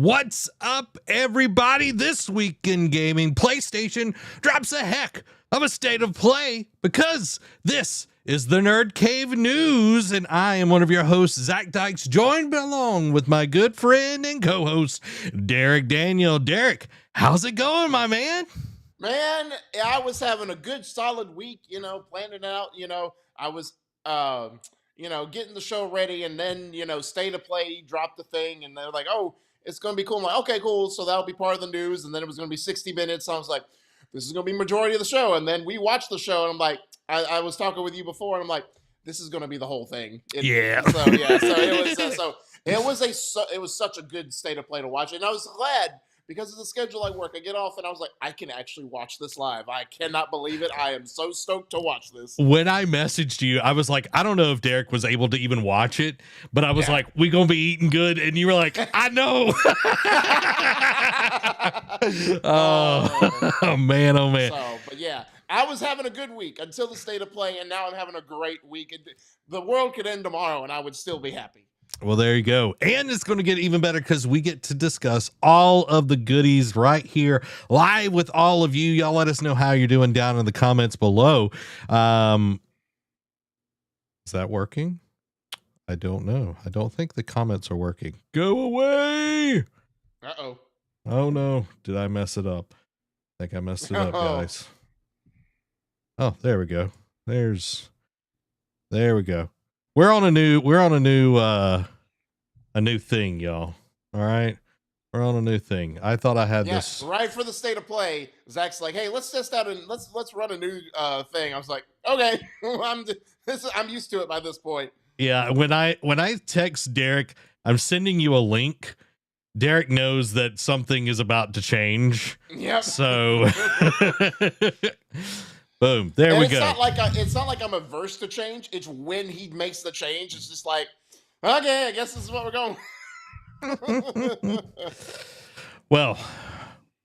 What's up, everybody? This week in gaming, PlayStation drops a heck of a state of play because this is the NerdCave News, and I am one of your hosts, Zach Dykes, joined along with my good friend and co-host, Derek Daniel. Derek, how's it going, my man? Man, I was having a good solid week, planning it out, I was getting the show ready, and then, State of Play dropped the thing, and they're like, "Oh, it's going to be cool." I'm like, "Okay, cool." So that'll be part of the news, and then it was going to be 60 minutes. So I was like, this is going to be majority of the show. And then we watched the show, and I'm like, I was talking with you before, and I'm like, this is going to be the whole thing. So it was such a good State of Play to watch, and I was glad. Because of the schedule I work, I get off and I was like, I can actually watch this live. I cannot believe it. I am so stoked to watch this. When I messaged you, I was like, I don't know if Derek was able to even watch it, but I was like, we gonna be eating good. And you were like, I know. Oh, man. So, but yeah, I was having a good week until the State of Play, and now I'm having a great week. The world could end tomorrow and I would still be happy. Well, there you go. And it's going to get even better because we get to discuss all of the goodies right here live with all of you. Y'all let us know how you're doing down in the comments below. Is that working? I don't know. I don't think the comments are working. Go away. Uh-oh. Oh, no. Did I mess it up? I think I messed it up, guys. Oh, there we go. There we go. We're on a new thing, y'all. All right. We're on a new thing. I thought I had this right for the State of Play. Zach's like, "Hey, let's test out and let's run a new thing." I was like, "Okay, I'm used to it by this point." Yeah. When I text Derek, I'm sending you a link. Derek knows that something is about to change. Yep. So boom. There we go. It's not like I'm averse to change. It's when he makes the change. It's just like, okay, I guess this is what we're going. Well,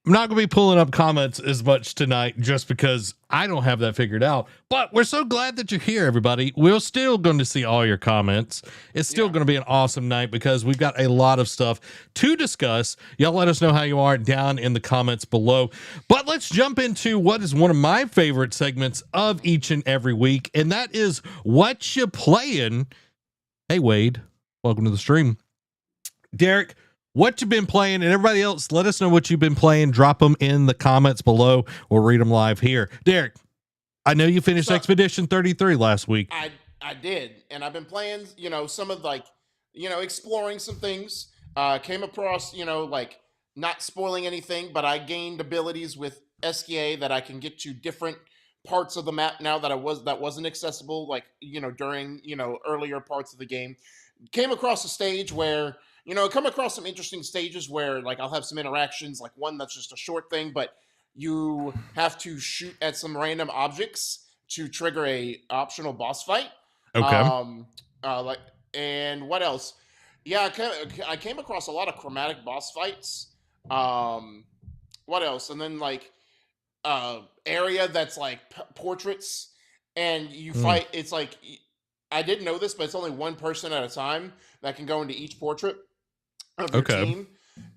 I'm not going to be pulling up comments as much tonight just because I don't have that figured out. But we're so glad that you're here, everybody. We're still going to see all your comments. It's still going to be an awesome night because we've got a lot of stuff to discuss. Y'all let us know how you are down in the comments below. But let's jump into what is one of my favorite segments of each and every week, and that is What You Playing. Hey, Wade, welcome to the stream. Derek, what you've been playing, and everybody else, let us know what you've been playing. Drop them in the comments below. We'll read them live here. Derek, I know you finished Expedition 33 last week. I did, and I've been playing, some of exploring some things. Came across, not spoiling anything, but I gained abilities with SKA that I can get to different parts of the map now that wasn't accessible, during, earlier parts of the game. Came across a stage where, come across some interesting stages where, I'll have some interactions, one that's just a short thing, but you have to shoot at some random objects to trigger a optional boss fight. Okay. And what else? Yeah, I came across a lot of chromatic boss fights. What else? And then, area that's, portraits, and you fight, it's I didn't know this, but it's only one person at a time that can go into each portrait of your team,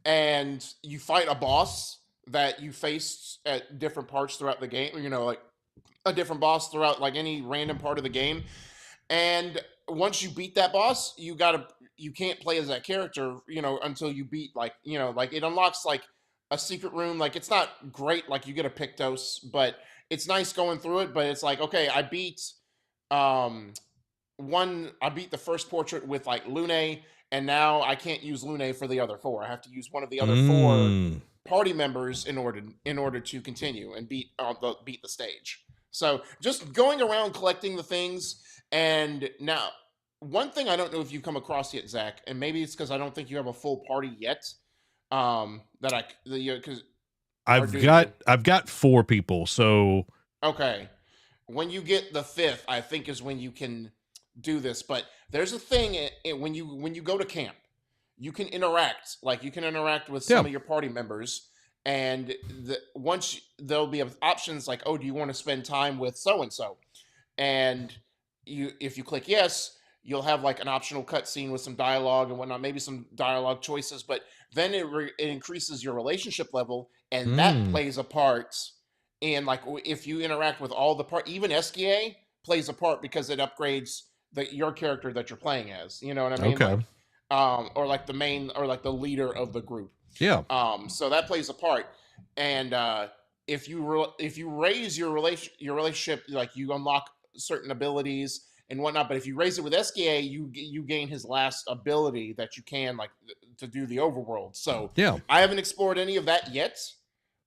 and you fight a boss that you face at different parts throughout the game. A different boss throughout any random part of the game. And once you beat that boss, you can't play as that character, until you beat it unlocks a secret room. It's not great, you get a Pictos, but it's nice going through it. But it's okay, I beat the first portrait with Lune, and now I can't use Lune for the other four. I have to use one of the other four party members in order to continue and beat the stage. So just going around collecting the things. And now, one thing I don't know if you've come across yet, Zach, and maybe it's because I don't think you have a full party yet. Because I've got 4 people. So okay, when you get the 5th, I think is when you can do this. But there's a thing when you go to camp, you can interact with some of your party members, and once there'll be options oh, do you want to spend time with so and so, and if you click yes, you'll have like an optional cutscene with some dialogue and whatnot, maybe some dialogue choices, but then it increases your relationship level, and that Mm, plays a part in like if you interact with all the part, even SGA plays a part because it upgrades your character that you're playing as. You know what I mean? okay. Like, or like the main or like the leader of the group. Yeah. So that plays a part, and if you raise your relationship, like you unlock certain abilities and whatnot. But if you raise it with SKA, you gain his last ability that you can like to do the overworld. So Yeah. I haven't explored any of that yet,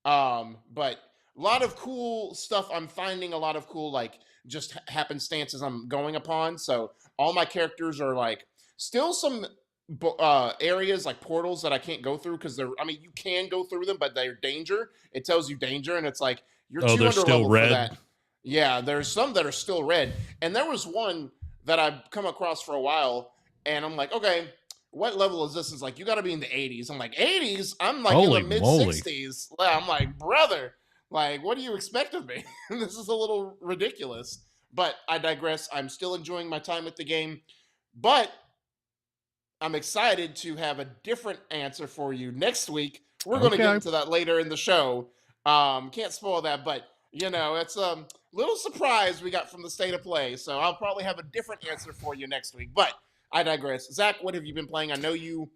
but a lot of cool stuff. I'm finding a lot of cool like just happenstances I'm going upon. So all my characters are like still some areas like portals that I can't go through because they're. I mean, you can go through them, but they're danger. It tells you danger, and it's like you're Oh, too they're under still leveled for red. that. Yeah, there's some that are still red, and there was one that I've come across for a while, and I'm like, okay, what level is this? It's like you got to be in the 80s. I'm like 80s. I'm like in the Holy mid moly. 60s. I'm like, brother, like what do you expect of me? This is a little ridiculous. But I digress. I'm still enjoying my time with the game, but I'm excited to have a different answer for you next week. We're going to get Okay. into that later in the show. Can't spoil that, but it's a little surprise we got from the state of play. So I'll probably have a different answer for you next week. But I digress. Zach, what have you been playing? I know you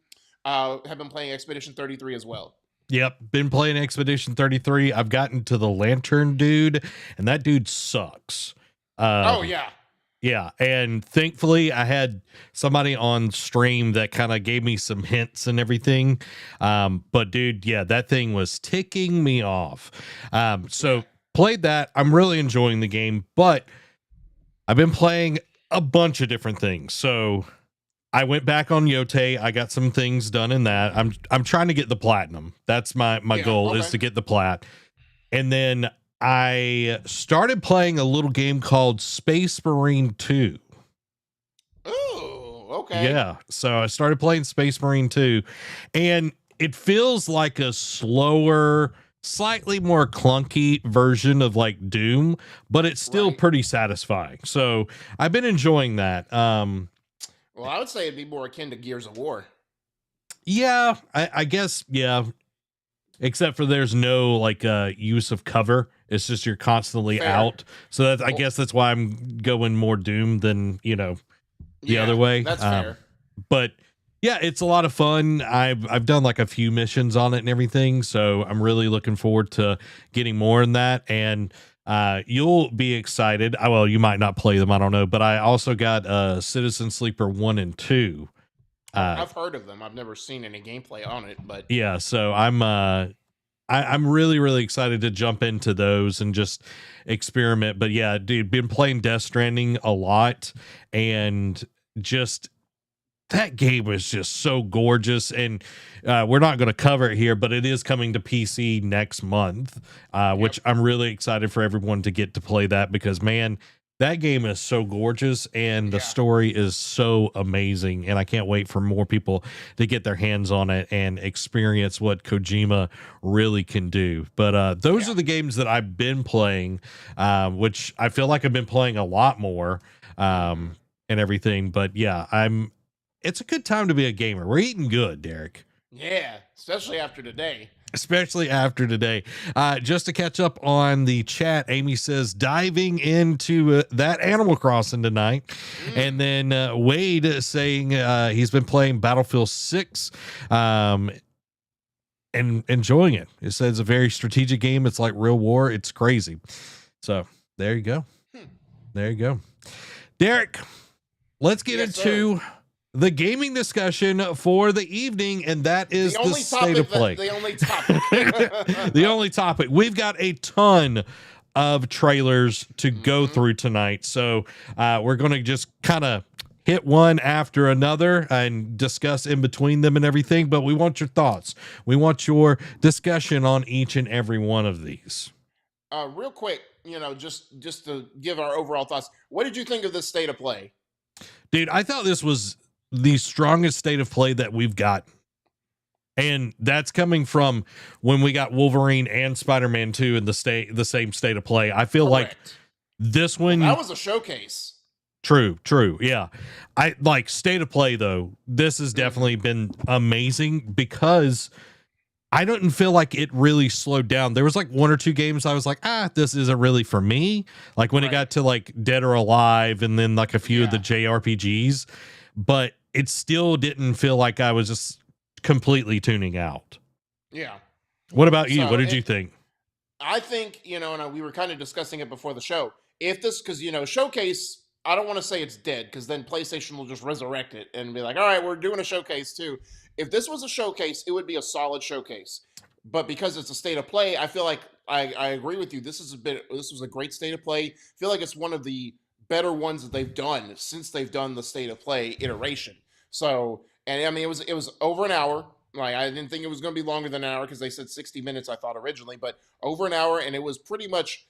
have been playing Expedition 33 as well. Yep. Been playing Expedition 33. I've gotten to the Lantern dude, and that dude sucks. Oh yeah. Yeah, and thankfully I had somebody on stream that kind of gave me some hints and everything. But dude, yeah, that thing was ticking me off. So played that. I'm really enjoying the game, but I've been playing a bunch of different things. So I went back on Yote. I got some things done in that. I'm trying to get the platinum. That's my goal is to get the plat. And then I started playing a little game called Space Marine 2. Oh, okay. Yeah. So I started playing Space Marine 2, and it feels like a slower, slightly more clunky version of like Doom, but it's still pretty satisfying. So I've been enjoying that. Well, I would say it'd be more akin to Gears of War. Yeah, I guess, yeah. Except for there's no like use of cover. It's just you're constantly out. So that's I guess that's why I'm going more Doom than, the other way. That's fair. But yeah, it's a lot of fun. I've done like a few missions on it and everything, so I'm really looking forward to getting more in that. And you'll be excited. Well, you might not play them, I don't know, but I also got Citizen Sleeper 1 and 2. I've heard of them. I've never seen any gameplay on it, but yeah, so I'm really, really excited to jump into those and just experiment. But yeah, dude, been playing Death Stranding a lot, and just that game is just so gorgeous. And we're not going to cover it here, but it is coming to PC next month, which I'm really excited for everyone to get to play that, because man, that game is so gorgeous and the story is so amazing. And I can't wait for more people to get their hands on it and experience what Kojima really can do. But those are the games that I've been playing, which I feel like I've been playing a lot more and everything. But yeah, it's a good time to be a gamer. We're eating good, Derek. Yeah, especially after today. Just to catch up on the chat, Amy says diving into that Animal Crossing tonight. And then Wade saying he's been playing Battlefield 6 and enjoying it. It says it's a very strategic game. It's like real war. It's crazy. So there you go. Derek, let's get into the gaming discussion for the evening, and that is the state of play. The only topic. The only topic. We've got a ton of trailers to go through tonight, so we're going to just kind of hit one after another and discuss in between them and everything, but we want your thoughts. We want your discussion on each and every one of these. Real quick, just to give our overall thoughts, what did you think of this state of play? Dude, I thought this was the strongest state of play that we've got. And that's coming from when we got Wolverine and Spider-Man 2 in the same state of play. I feel like this one, that was a showcase. True. Yeah. I like state of play though. This has definitely been amazing because I didn't feel like it really slowed down. There was like one or two games I was like, this isn't really for me. Like when it got to like Dead or Alive and then like a few of the JRPGs, but it still didn't feel like I was just completely tuning out. Yeah. What about you? What did you think? I think, and we were kind of discussing it before the show. If this, because, Showcase, I don't want to say it's dead because then PlayStation will just resurrect it and be like, all right, we're doing a showcase too. If this was a showcase, it would be a solid showcase. But because it's a state of play, I feel like I agree with you. This was a great state of play. I feel like it's one of the better ones that they've done since they've done the state of play iteration. So, and I mean, it was over an hour. Like I didn't think it was going to be longer than an hour because they said 60 minutes, I thought originally, but over an hour, and it was pretty much,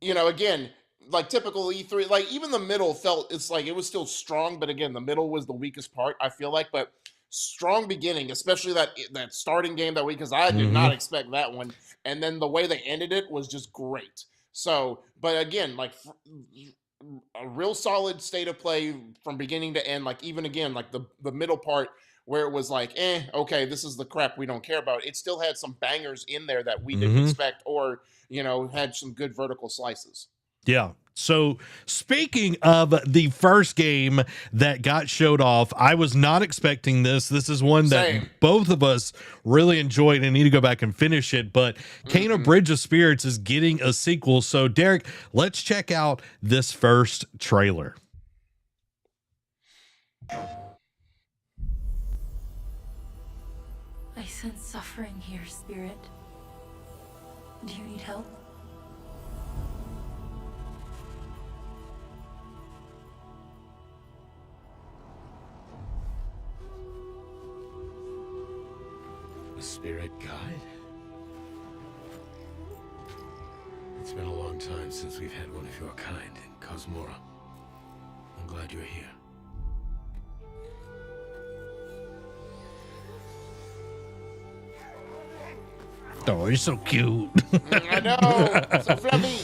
again, like typical E3, like even the middle it's like it was still strong, but again, the middle was the weakest part, I feel like, but strong beginning, especially that starting game that week, because I did not expect that one. And then the way they ended it was just great. So, but again, like a real solid state of play from beginning to end, like even again, like the middle part where it was like, okay, this is the crap we don't care about. It still had some bangers in there that we didn't expect or, had some good vertical slices. Yeah. So speaking of the first game that got showed off, I was not expecting this. This is one that both of us really enjoyed and need to go back and finish it. But Kena Bridge of Spirits is getting a sequel. So Derek, let's check out this first trailer. I sense suffering here, Spirit. Do you need help? A spirit guide? It's been a long time since we've had one of your kind in Cosmora. I'm glad you're here. Oh, you're so cute. I know. So friendly.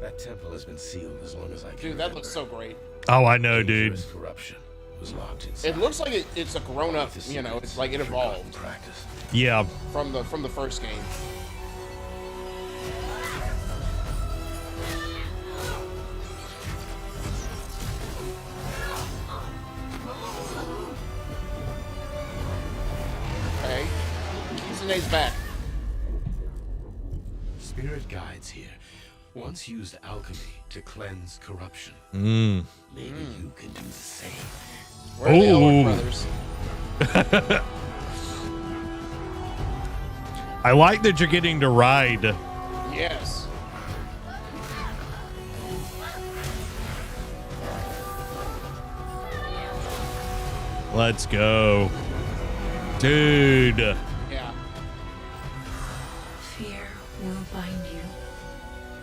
That temple has been sealed as long as I can. Dude, that looks so great. Oh, I know, dude. Corruption was locked inside. It looks like it's a grown-up, it's like it evolved. Practice. Yeah. From the first game. Okay. Kizune's back. Spirit guides here once used alchemy to cleanse corruption. Maybe you can do the same. Where are the Elwood brothers? I like that you're getting to ride. Yes. Let's go. Dude. Yeah. Fear will bind you,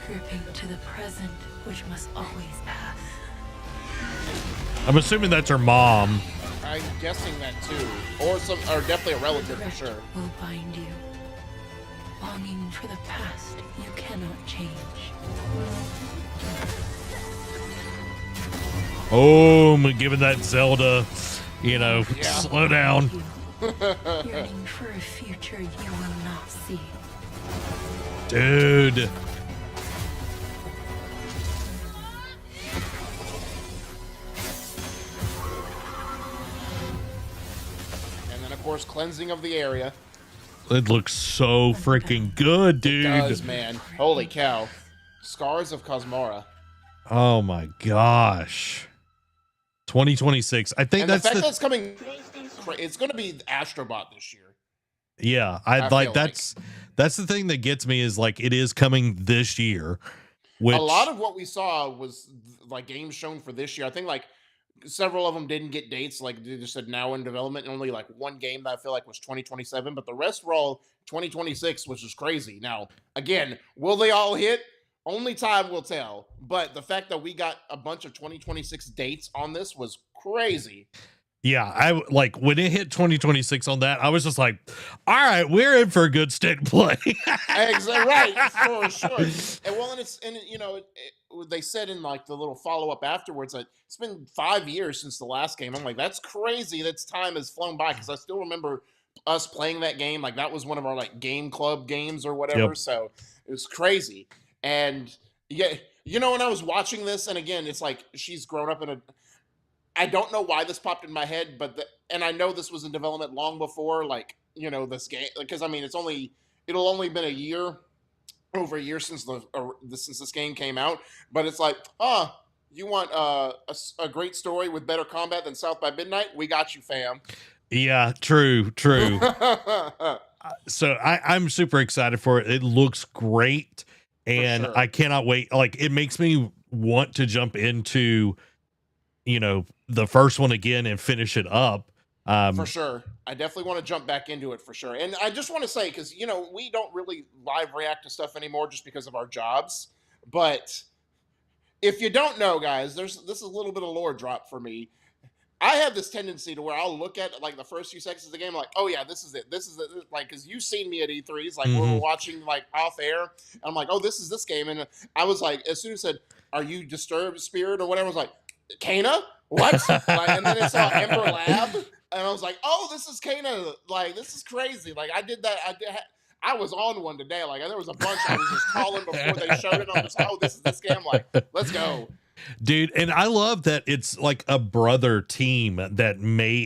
gripping to the present, which must always pass. I'm assuming that's her mom. I'm guessing that too. Or definitely a relative for sure. Will bind you. Longing for the past you cannot change. Oh, I'm giving that Zelda, slow down. Yearning for a future you will not see. Dude. And then, of course, cleansing of the area. It looks so freaking good, dude. It does, man. Holy cow. Scars of Cosmora. Oh, my gosh. 2026. I think And that's the fact that's coming, it's going to be Astrobot this year. Yeah, I like that's the thing that gets me is like it is coming this year. Which, a lot of what we saw was like games shown for this year. I think like several of them didn't get dates, like they just said now in development. Only like one game that I feel like was 2027, but the rest were all 2026, which is crazy. Now, again, will they all hit? Only time will tell. But the fact that we got a bunch of 2026 dates on this was crazy. Yeah, I like when it hit 2026 on that, I was just like, all right, we're in for a good state of play. Exactly right, for sure. And well, and it's and you know, they said in like the little follow up afterwards that it's been 5 years since the last game. I'm like, that's crazy. That's time has flown by because I still remember us playing that game. Like that was one of our like game club games or whatever. Yep. So it was crazy. And yeah, you know, when I was watching this, and again, it's like she's grown up in a. I don't know why this popped in my head, but and I know this was in development long before, like you know, this game because I mean, it'll only been a year, over a year since since this game came out, but it's like, you want a great story with better combat than South by Midnight? We got you, fam. Yeah, true. So I'm super excited for it. It looks great, and sure. I cannot wait. Like it makes me want to jump into, you know, the first one again and finish it up. For sure. I definitely want to jump back into it for sure. And I just want to say, because, you know, we don't really live react to stuff anymore just because of our jobs. But if you don't know, guys, this is a little bit of lore drop for me. I have this tendency to where I'll look at like the first few seconds of the game, like, oh yeah, this is it. This is it. Like, because you've seen me at E3s, like we were watching like off air, and I'm like, oh, this is this game. And I was like, as soon as it said, are you Disturbed Spirit or whatever, I was like, Kana? What? Like, and then it's all Ember Lab. And I was like, oh, this is Kana. Like, this is crazy. Like, I did that. I was on one today. Like, there was a bunch I was just calling before they showed it. I'm just like, oh, this is this game. I'm like, let's go. Dude, and I love that it's like a brother team that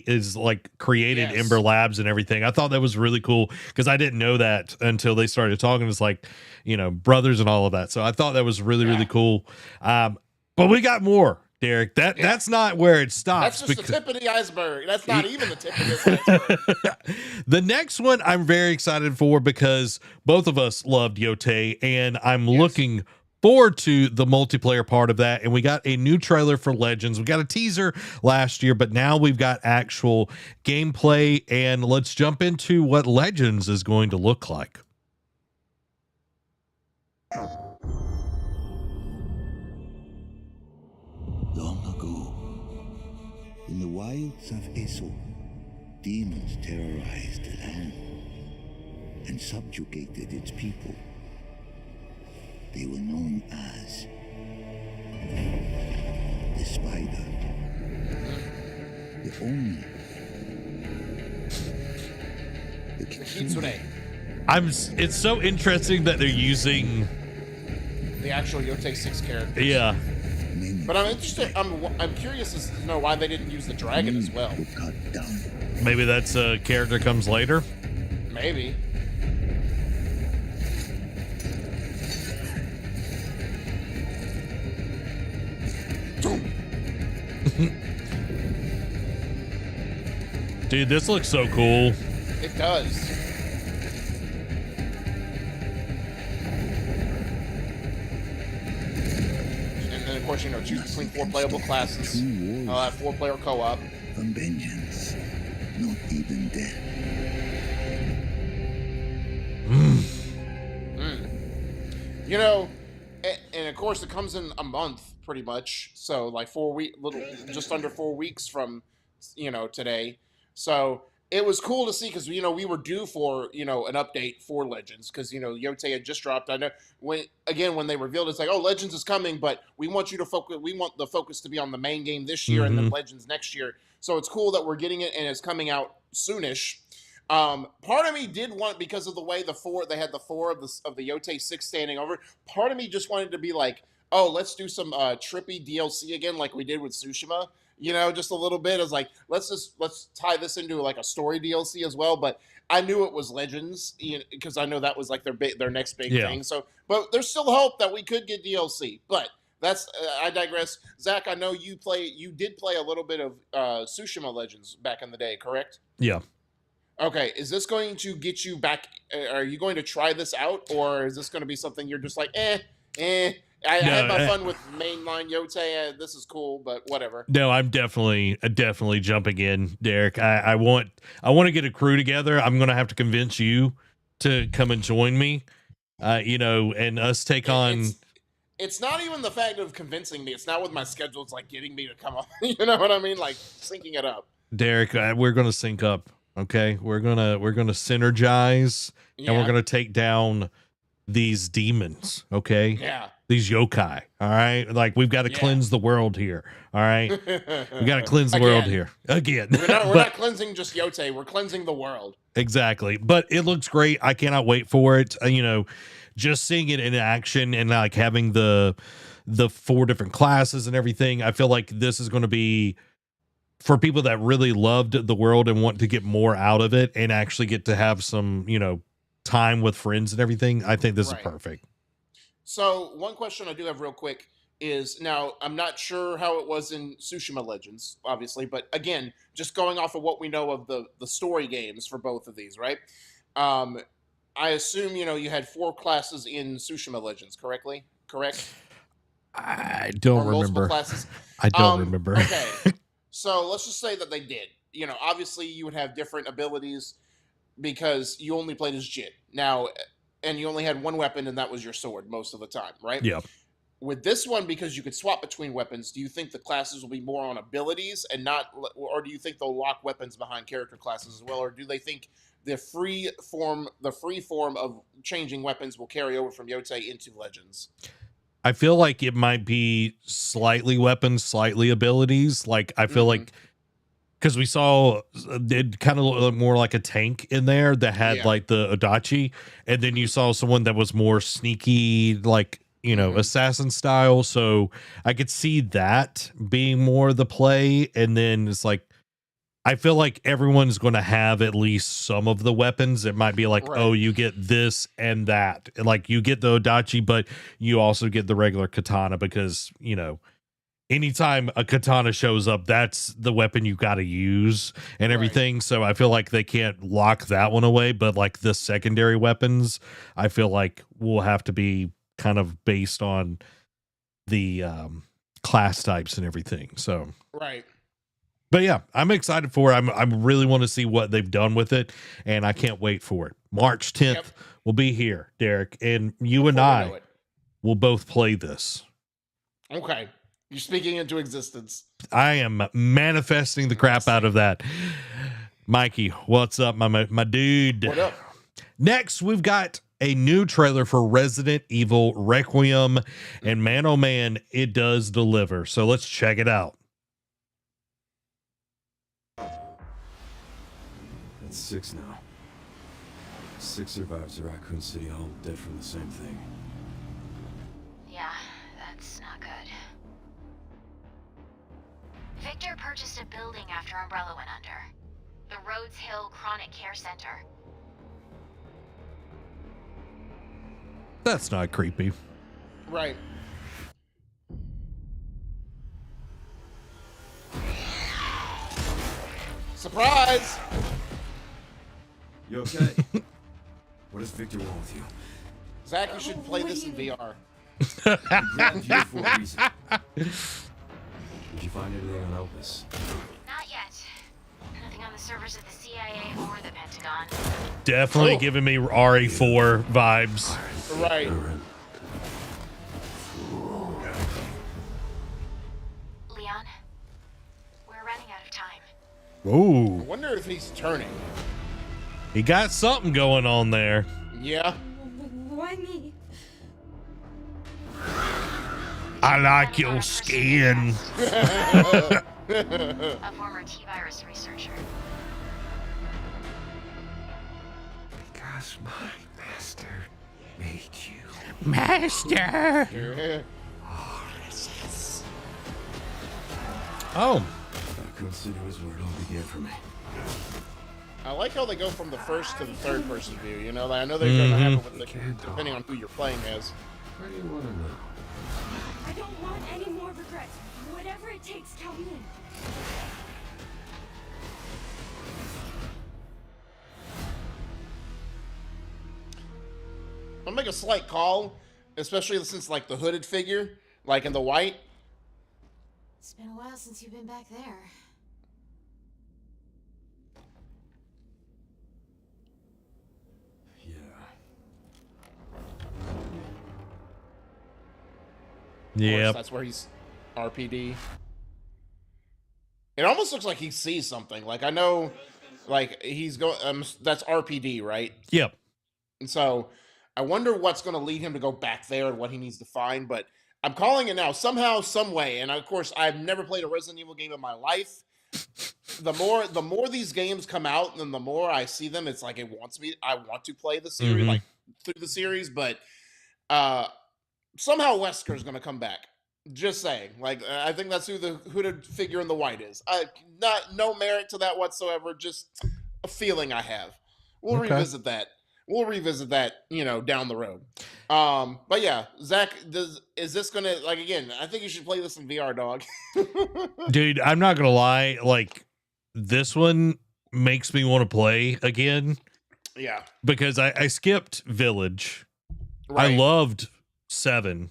is like created Ember Labs and everything. I thought that was really cool because I didn't know that until they started talking. It's like, you know, brothers and all of that. So I thought that was really, really cool. But we got more. Derek, that's not where it stops. That's just the tip of the iceberg. That's not even the tip of the iceberg. The next one I'm very excited for because both of us loved Yote, and I'm looking forward to the multiplayer part of that. And we got a new trailer for Legends. We got a teaser last year, but now we've got actual gameplay. And let's jump into what Legends is going to look like. Long ago, in the wilds of Eso, demons terrorized the land and subjugated its people. They were known as the Spider. The Oni. The Kitsune. It's so interesting that they're using the actual Yote 6 characters. Yeah. But I'm interested. I'm curious as to know why they didn't use the dragon as well. Maybe that's a character comes later. Maybe. Dude, this looks so cool. It does. Of course, you know, choose between 4 playable classes. 4-player co-op. From vengeance, not even death. You know, and of course, it comes in a month, pretty much. So, like 4 weeks, just under 4 weeks from, you know, today. So it was cool to see because, you know, we were due for, you know, an update for Legends because, you know, Yote had just dropped. I know when they revealed it's like, oh, Legends is coming, but we want you to focus. We want the focus to be on the main game this year and then Legends next year. So it's cool that we're getting it and it's coming out soonish. Part of me did want, because of the way they had the 4 of the Yote 6 standing over. Part of me just wanted to be like, oh, let's do some trippy DLC again, like we did with Tsushima. You know, just a little bit. I was like, let's tie this into like a story DLC as well. But I knew it was Legends because I know that was like their next big thing. So, but there's still hope that we could get DLC. But that's I digress. Zach, I know you did play a little bit of Tsushima Legends back in the day, correct? Yeah. Okay, is this going to get you back? Are you going to try this out, or is this going to be something you're just like, I had my fun with mainline Yote. This is cool, but whatever. No, I'm definitely jumping in, Derek. I want to get a crew together. I'm going to have to convince you to come and join me, you know, and us take on. It's not even the fact of convincing me. It's not with my schedule. It's like getting me to come on. You know what I mean? Like syncing it up. Derek, we're gonna sync up. Okay, we're gonna synergize, and we're gonna take down these demons. Okay, Yeah. these yokai. All right, like we've got to cleanse the world here. All right, we got to cleanse the world here again. We're not cleansing just Yote. We're cleansing the world. Exactly, but it looks great. I cannot wait for it. You know, just seeing it in action and like having the 4 different classes and everything. I feel like this is going to be for people that really loved the world and want to get more out of it and actually get to have some, you know, time with friends and everything. I think this is perfect. So one question I do have real quick is, now I'm not sure how it was in Tsushima Legends, obviously, but again, just going off of what we know of the story games for both of these, right? I assume, you know, you had 4 classes in Tsushima Legends, correct? I don't remember. Classes? I don't remember. Okay. So let's just say that they did. You know, obviously you would have different abilities because you only played as Jin. Now, and you only had one weapon, and that was your sword most of the time, right? Yeah. With this one, because you could swap between weapons, do you think the classes will be more on abilities and not, or do you think they'll lock weapons behind character classes as well, or do they think the free form of changing weapons will carry over from Yote into Legends? I feel like it might be slightly weapons, slightly abilities. Like I feel like because we saw it kind of looked more like a tank in there that had like the Adachi, and then you saw someone that was more sneaky, like, you know, assassin style. So I could see that being more the play. And then it's like, I feel like everyone's going to have at least some of the weapons. It might be like, oh, you get this and that. Like you get the Adachi, but you also get the regular katana because, you know, anytime a katana shows up, that's the weapon you got to use and everything. So I feel like they can't lock that one away. But like the secondary weapons, I feel like will have to be kind of based on the class types and everything. So but yeah, I'm excited for it. I really want to see what they've done with it, and I can't wait for it. March 10th will be here, Derek, and you and I will both play this. Okay. You're speaking into existence. I am manifesting the crap out of that. Mikey, what's up, my dude? What up? Next, we've got a new trailer for Resident Evil Requiem, and man, oh man, it does deliver. So let's check it out. That's 6 now. 6 survivors of Raccoon City, all dead from the same thing. Yeah, that's not good. Victor purchased a building after Umbrella went under. The Rhodes Hill Chronic Care Center. That's not creepy. Right. Surprise! You okay? What does Victor want with you? Zach, you should play this in VR. He grabbed you for a reason. Did you find anything on Elvis? Not yet. Nothing on the servers of the CIA or the Pentagon. Definitely giving me RE4 vibes. Right. Leon, we're running out of time. Ooh. I wonder if he's turning. He got something going on there. Yeah. Why me? I like your skin. A former T-virus researcher. Because my master made you. Master. Oh. Raccoon City was where it all began for me. I like how they go from the first to the third person view. You know, I know they're going to have it with depending on who you're playing as. What do you want to know? I don't want any more regrets. Whatever it takes, count me in. I'll make a slight call, especially since like the hooded figure, like in the white. It's been a while since you've been back there. Yeah. That's where he's RPD. It almost looks like he sees something. Like I know, like he's going. That's RPD, right? Yep. And so I wonder what's going to lead him to go back there and what he needs to find. But I'm calling it now, somehow, some way. And of course, I've never played a Resident Evil game in my life. The more these games come out, and the more I see them, it's like it wants me. I want to play the series, like through the series, but somehow Wesker's going to come back. Just saying. Like I think that's who the hooded figure in the white is. No merit to that whatsoever. Just a feeling I have. We'll revisit that. We'll revisit that, down the road. But yeah, Zach, is this gonna, like, again, I think you should play this in VR, dog. Dude, I'm not gonna lie, like this one makes me want to play again. Yeah. Because I skipped Village. Right. I loved 7.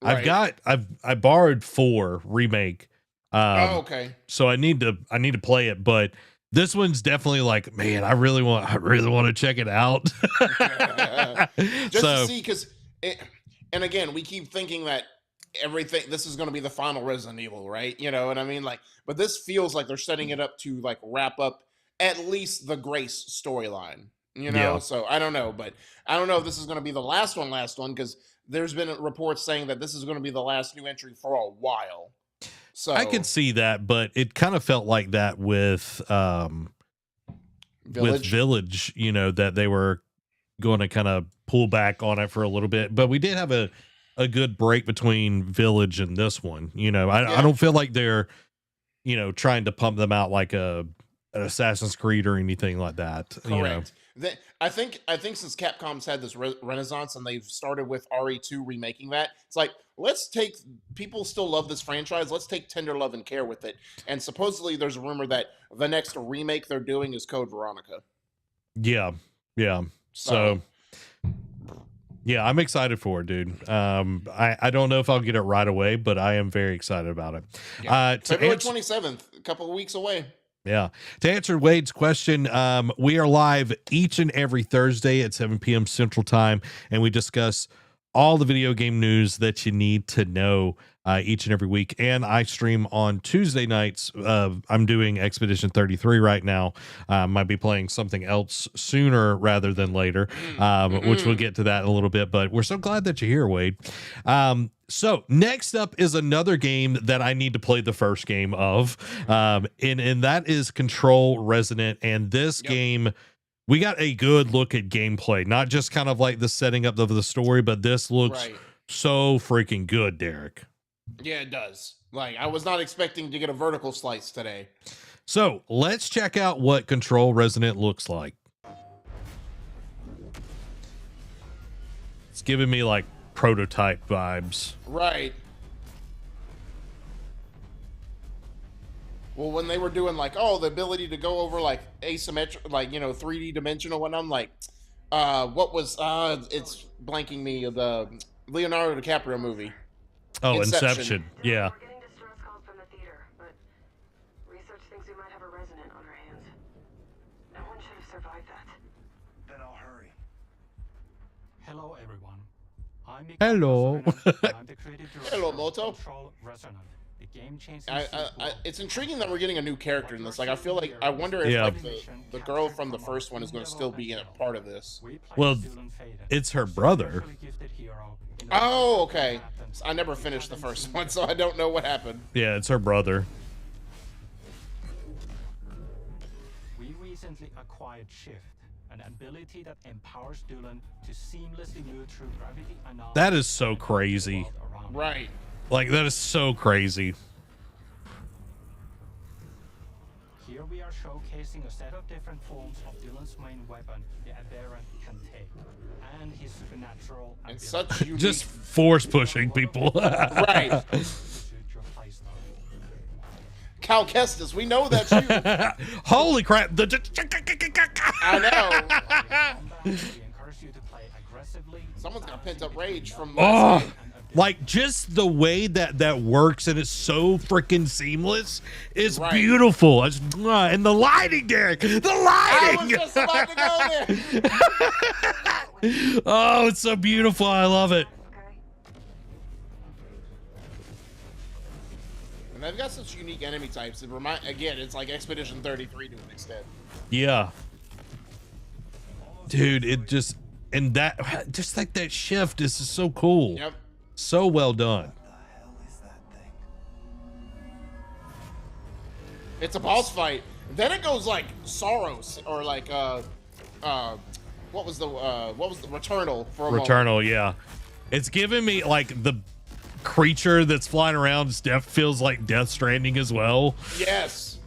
Right. I borrowed 4 remake. Okay. So I need to play it, but this one's definitely like, man, I really want to check it out. Just to see, because and again, we keep thinking that this is going to be the final Resident Evil, right? You know what I mean? Like, but this feels like they're setting it up to like wrap up at least the Grace storyline, Yeah. So I don't know, but I don't know if this is going to be the last one, because there's been reports saying that this is going to be the last new entry for a while. So I could see that, but it kind of felt like that with Village, that they were going to kind of pull back on it for a little bit. But we did have a good break between Village and this one. I don't feel like they're, trying to pump them out like an Assassin's Creed or anything like that. Correct. I think since Capcom's had this renaissance and they've started with RE2 remaking that, it's like, people still love this franchise. Let's take tender love and care with it. And supposedly there's a rumor that the next remake they're doing is Code Veronica. Yeah. Yeah. So yeah, I'm excited for it, dude. I don't know if I'll get it right away, but I am very excited about it. Yeah. February 27th, a couple of weeks away. Yeah. To answer Wade's question, we are live each and every Thursday at 7 p.m. Central Time, and we discuss all the video game news that you need to know each and every week. And I stream on Tuesday nights. I'm doing Expedition 33 right now. Might be playing something else sooner rather than later, which we'll get to that in a little bit. But we're so glad that you're here, Wade. So next up is another game that I need to play the first game of, and that is Control Resonant. And this game, we got a good look at gameplay, not just kind of like the setting up of the story, but this looks so freaking good, Derek. Yeah, it does. Like, I was not expecting to get a vertical slice today. So let's check out what Control Resonant looks like. It's giving me like prototype vibes. Right. Well, when they were doing like, the ability to go over like asymmetric, like, 3D dimensional, and I'm like, what was, it's blanking me, the Leonardo DiCaprio movie. Oh, Inception. Yeah. We're getting distress calls from the theater, but research thinks we might have a resident on our hands. No one should have survived that. Then I'll hurry. Hello, everyone. I'm Hello. I'm the creative director Hello, of Moto. Control Resonant, the game-changing It's intriguing that we're getting a new character in this. Like, I wonder if like the girl from the first one is going to still be a part of this. Well, it's her brother. Oh, okay. I never finished the first one, so I don't know what happened. Yeah, it's her brother. We recently acquired Shift, an ability that empowers Dylan to seamlessly move through gravity anomalies. That is so crazy. Right. Like, that is so crazy. Here we are showcasing a set of different forms of Dylan's main weapon, the Aberrant can take, and his supernatural And ability. such unique... Just force pushing people. Right. Cal Kestis, we know that's you. Holy crap. I know. Someone's got pent-up rage from... Like, just the way that works, and it's so freaking seamless is Right. beautiful. And the lighting, Derek, the I lighting. was just about to go there. Oh, it's so beautiful. I love it. And And they've got such unique enemy types. Again, it's like Expedition 33 to an extent. Yeah. Dude, it just, and that, just like that shift is so cool. Yep. So well done. It's a boss fight. Then it goes like Soros or like what was the Returnal for a moment. Returnal, yeah. It's giving me like the creature that's flying around feels like Death Stranding as well. Yes.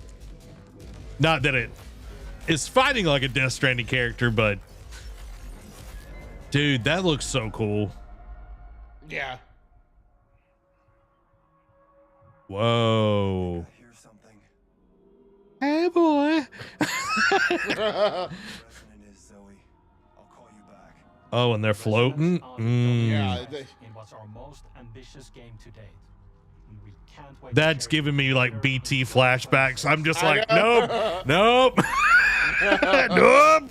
Not that it is fighting like a Death Stranding character, but dude, that looks so cool. Yeah. Whoa. Hey, boy. Oh, and they're floating. Yeah. In what's our most ambitious game to date. We can't wait. That's giving me like BT flashbacks. I'm just like, nope, nope, nope.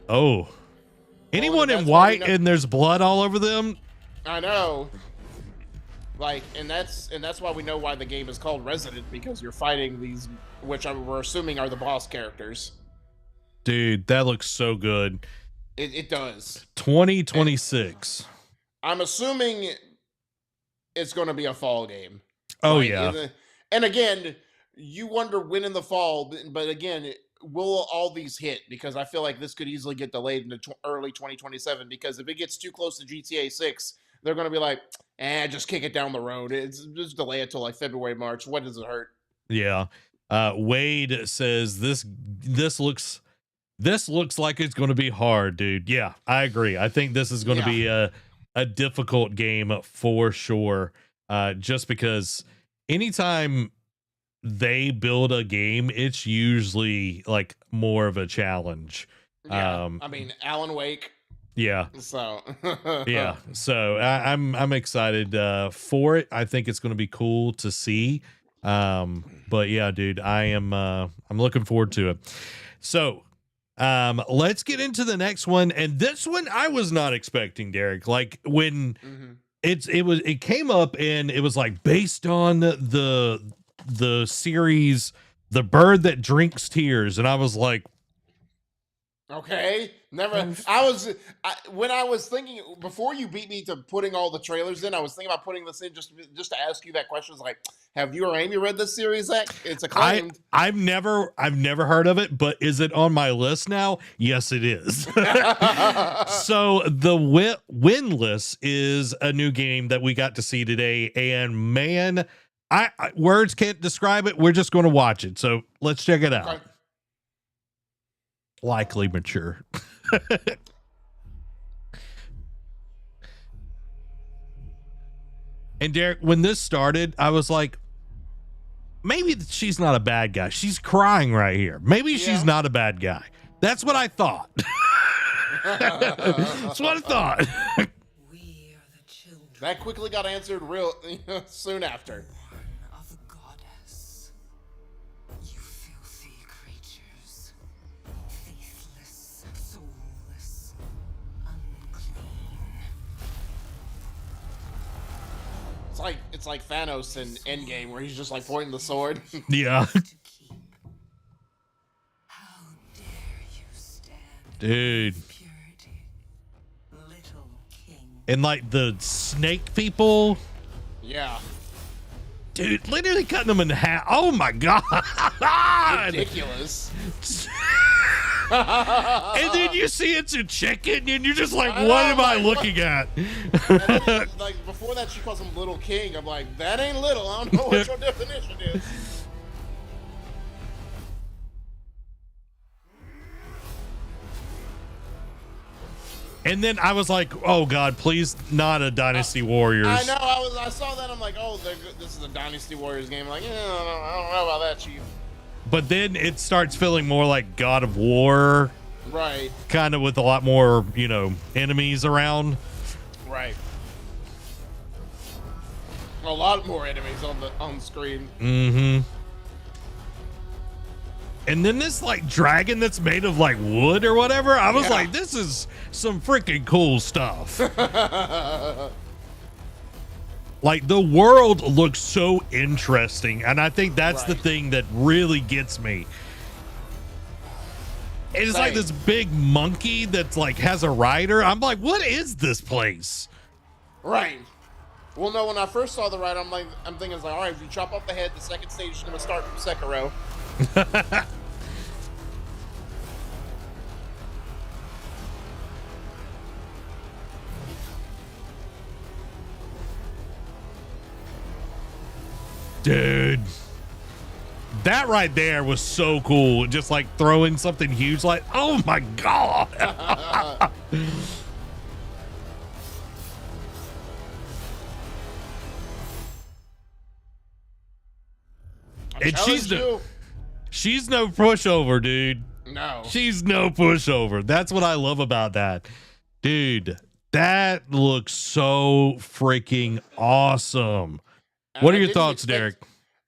Oh, anyone in white and there's blood all over them? I know. Like, and that's why we know why the game is called Resident, because you're fighting these, which we're assuming are the boss characters. Dude, that looks so good. It does. 2026. I'm assuming it's going to be a fall game. Oh, like, yeah. And again, you wonder when in the fall, but again, will all these hit? Because I feel like this could easily get delayed into early 2027, because if it gets too close to GTA 6, they're going to be like, just kick it down the road. It's just delay it till like February, March. What does it hurt? Yeah. Wade says this looks like it's going to be hard, dude. Yeah, I agree. I think this is going to be a difficult game for sure. Just because anytime they build a game, it's usually like more of a challenge. Yeah. I mean, Alan Wake. Yeah. So yeah. So I'm excited for it. I think it's going to be cool to see. But yeah, dude, I'm looking forward to it. So let's get into the next one. And this one I was not expecting, Derek. Like when it came up and it was like based on the series The Bird That Drinks Tears, and I was like, okay, never. When I was thinking before you beat me to putting all the trailers in, I was thinking about putting this in just to ask you that question. It's like, have you or Amy read this series, Zach? It's acclaimed. I've never heard of it, but is it on my list now? Yes, it is. So the Windless is a new game that we got to see today, and man, I words can't describe it. We're just going to watch it. So let's check it out. Okay. Likely mature. And Derek, when this started, I was like, maybe she's not a bad guy. She's crying right here. Maybe she's not a bad guy. That's what I thought. That's what I thought. We are the children That quickly got answered real soon after. of the goddess. You filthy creatures. Faithless, soulless, unclean. It's like Thanos in Endgame, where he's just like pointing the sword. Yeah. To keep. How dare you stand Dude. in purity, little king. And like the snake people, Yeah, dude, literally cutting them in half. Oh my God. ridiculous. And then you see it's a chicken and you're just like, what am I looking at? And then, like before that, she calls him Little King. I'm like, that ain't little. I don't know what your definition is. And then I was like, oh God, please not a Dynasty Warriors. I know. I saw that. I'm like, oh, this is a Dynasty Warriors game. I'm like, yeah, I don't know about that, Chief. But then it starts feeling more like God of War, Right. kind of with a lot more, enemies around. Right. A lot more enemies on the screen. Mm-hmm. And then this like dragon that's made of like wood or whatever. I was like, this is some freaking cool stuff. Like the world looks so interesting, and I think that's the thing that really gets me. It's like this big monkey that's like has a rider. I'm like, what is this place? Right. Well, no, when I first saw the rider, I'm thinking, it's like, all right, if you chop off the head, the second stage is going to start from Sekiro. Dude, that right there was so cool. Just like throwing something huge, like, oh my God. And she's no pushover, dude. No. She's no pushover. That's what I love about that. Dude, that looks so freaking awesome. And What are your thoughts, Derek?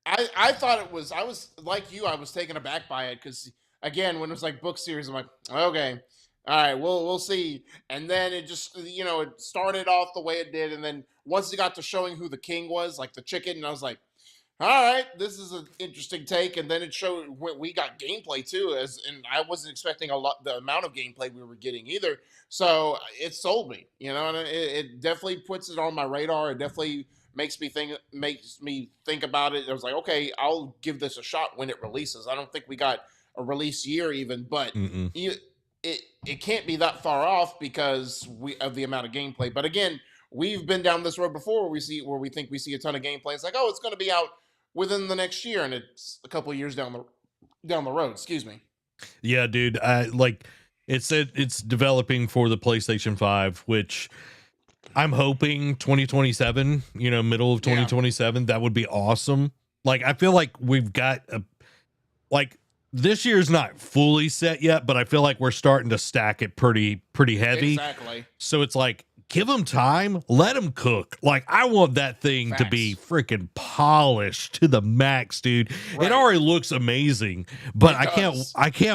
I thought it was, I was like you, I was taken aback by it because, again, when it was like book series, I'm like, okay, all right, we'll see. And then it just, it started off the way it did. And then once it got to showing who the king was, like the chicken, and I was like, all right, this is an interesting take. And then it showed we got gameplay too, and I wasn't expecting the amount of gameplay we were getting either. So it sold me, and it definitely puts it on my radar. It definitely makes me think about it. I was like, okay, I'll give this a shot when it releases. I don't think we got a release year even, but it can't be that far off because of the amount of gameplay. But again, we've been down this road before where we think we see a ton of gameplay. It's like, oh, it's going to be out within the next year, and it's a couple of years down the road. Excuse me. Yeah, dude. It's developing for the PlayStation 5, which I'm hoping 2027, middle of 2027, that would be awesome. Like, I feel like we've got this year's not fully set yet, but I feel like we're starting to stack it pretty heavy. Exactly. So it's like, give them time, let them cook. Like, I want that thing to be freaking polished to the max, dude. Right. It already looks amazing, but I can't